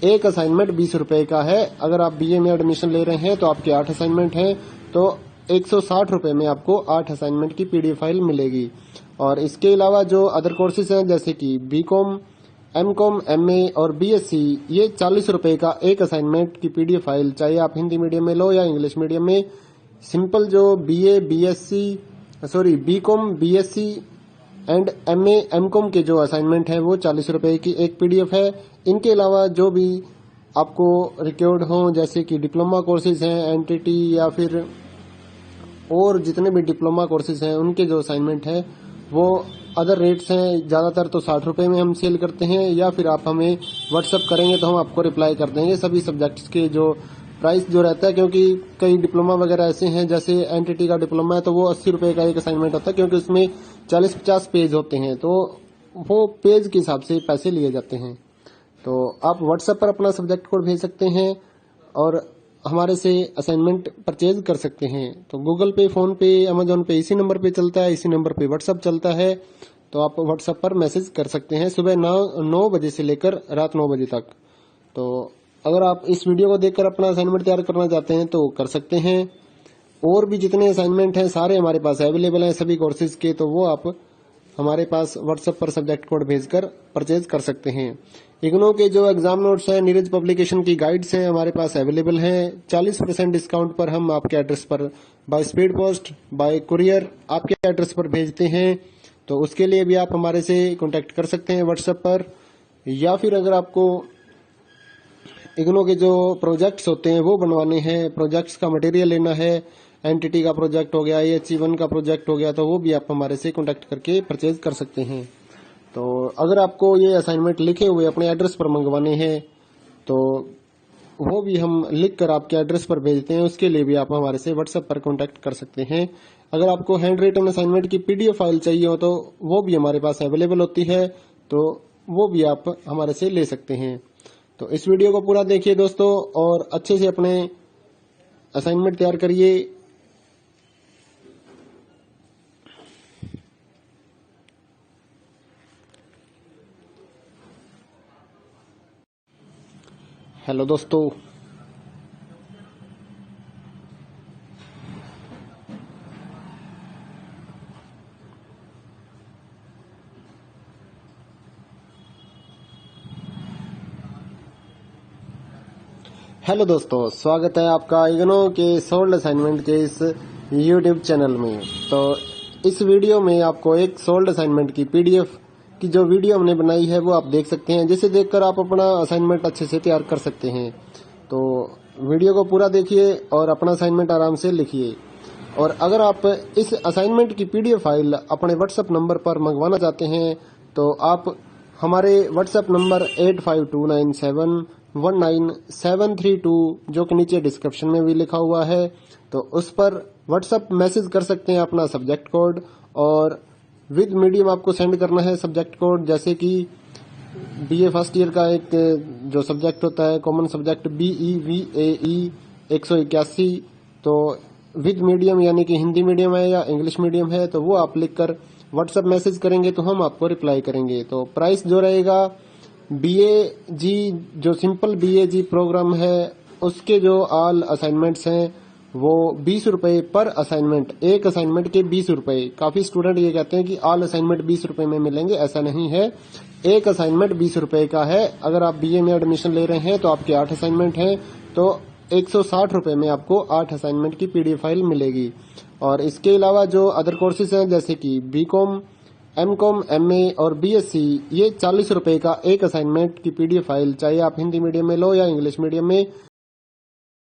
एक असाइनमेंट 20 रुपए का है। अगर आप बीए में एडमिशन ले रहे हैं तो आपके 8 असाइनमेंट हैं, तो 160 रुपए में आपको 8 असाइनमेंट की पीडीएफ फाइल मिलेगी। और इसके अलावा जो अदर कोर्सेज हैं जैसे कि बीकॉम, एमकॉम, एमए और बीएससी, ये 40 रुपए का एक असाइनमेंट की पीडीएफ फाइल, चाहे आप हिंदी मीडियम में लो या इंग्लिश मीडियम में। सिंपल जो BCom, BSc and MA, MCom के जो असाइनमेंट है वो 40 रुपए की एक पीडीएफ है। इनके अलावा जो भी आपको रिक्वायर्ड हो जैसे कि डिप्लोमा कोर्सेज हैं, एनटीटी या फिर और जितने भी डिप्लोमा कोर्सेज हैं उनके जो असाइनमेंट है वो अदर रेट्स हैं। ज्यादातर तो 60 रुपए में हम सेल करते हैं, या फिर आप हमें व्हाट्सएप करेंगे तो हम आपको रिप्लाई कर देंगे सभी सब्जेक्ट्स के जो प्राइस जो रहता है। क्योंकि कई डिप्लोमा वगैरह ऐसे हैं, जैसे एनटीटी का डिप्लोमा है तो वो 80 रुपए का एक असाइनमेंट होता है, क्योंकि उसमें 40-50 पेज होते हैं, तो वो पेज के हिसाब से पैसे लिए जाते हैं। तो आप व्हाट्सएप पर अपना सब्जेक्ट कोड भेज सकते हैं और हमारे से असाइनमेंट परचेज कर सकते हैं। तो गूगल पे, फोन पे, अमेजोन पे इसी नंबर पे चलता है, इसी नंबर पे व्हाट्सएप चलता है। तो आप व्हाट्सएप पर मैसेज कर सकते हैं सुबह 9 बजे से लेकर रात 9 बजे तक। तो अगर आप इस वीडियो को देखकर अपना असाइनमेंट तैयार करना चाहते हैं तो कर सकते हैं। और भी जितने असाइनमेंट हैं सारे हमारे पास अवेलेबल हैं सभी कोर्सेज के, तो वो आप हमारे पास व्हाट्सएप पर सब्जेक्ट कोड भेजकर परचेज कर सकते हैं। इग्नो के जो एग्जाम नोट्स हैं, नीरज पब्लिकेशन की गाइड्स हैं हमारे पास अवेलेबल हैं। 40% डिस्काउंट पर हम आपके एड्रेस पर by speed post, bye courier आपके एड्रेस पर भेजते हैं। तो उसके लिए भी आप हमारे से कांटेक्ट कर सकते हैं व्हाट्सएप पर। या फिर अगर आपको इग्नो के जो प्रोजेक्ट्स होते हैं वो बनवाने हैं, प्रोजेक्ट्स का मटेरियल लेना है, एनटीटी का प्रोजेक्ट हो गया, AHE1 का प्रोजेक्ट हो गया, तो वो भी आप हमारे से कांटेक्ट करके परचेज कर सकते हैं। तो अगर आपको ये असाइनमेंट लिखे हुए अपने एड्रेस पर मंगवाने हैं तो वो भी हम लिख कर आपके एड्रेस पर भेजते हैं। उसके लिए भी आप हमारे से व्हाट्सएप पर कांटेक्ट कर सकते हैं। अगर आपको हैंड रिटन असाइनमेंट की PDF फाइल चाहिए हो तो वो भी हमारे पास अवेलेबल होती है, तो वो भी आप हमारे से ले सकते हैं। तो इस वीडियो को पूरा देखिए दोस्तों और अच्छे से अपने असाइनमेंट तैयार करिए। हेलो दोस्तों, स्वागत है आपका इग्नो के सोल्ड असाइनमेंट के इस YouTube चैनल में। तो इस वीडियो में आपको एक सोल्ड असाइनमेंट की PDF की जो वीडियो हमने बनाई है वो आप देख सकते हैं, जिसे देखकर आप अपना असाइनमेंट अच्छे से तैयार कर सकते हैं। तो वीडियो को पूरा देखिए और अपना असाइनमेंट आराम से लिखिए। और अगर आप इस असाइनमेंट की PDF फाइल अपने व्हाट्सएप नंबर पर मंगवाना चाहते हैं तो आप हमारे व्हाट्सएप नंबर 8529719732 जो कि नीचे डिस्क्रिप्शन में भी लिखा हुआ है, तो उस पर व्हाट्सएप मैसेज कर सकते हैं अपना सब्जेक्ट कोड। और विद मीडियम आपको सेंड करना है सब्जेक्ट कोड, जैसे कि BA फर्स्ट ईयर का एक जो सब्जेक्ट होता है कॉमन सब्जेक्ट BEVAE 181, तो विद मीडियम यानी कि हिंदी मीडियम है या इंग्लिश मीडियम है, तो वो आप लिखकर व्हाट्सएप मैसेज करेंगे तो हम आपको रिप्लाई करेंगे। तो प्राइस जो रहेगा BAG जो सिंपल BAG प्रोग्राम है उसके जो ऑल असाइनमेंट्स हैं वो 20 रुपए पर असाइनमेंट, एक असाइनमेंट के 20 रुपए। काफी स्टूडेंट ये कहते हैं कि ऑल असाइनमेंट 20 रुपए में मिलेंगे, ऐसा नहीं है। एक असाइनमेंट 20 रुपए का है। अगर आप BA में एडमिशन ले रहे हैं तो आपके 8 असाइनमेंट हैं, तो 160 रुपए में आपको 8 असाइनमेंट की PDF फाइल मिलेगी। और इसके अलावा जो अदर कोर्सेज हैं जैसे कि BCom, MCom, MA और BSc, ये 40 रुपए का एक असाइनमेंट की PDF फाइल, चाहे आप हिंदी मीडियम में लो या इंग्लिश मीडियम में,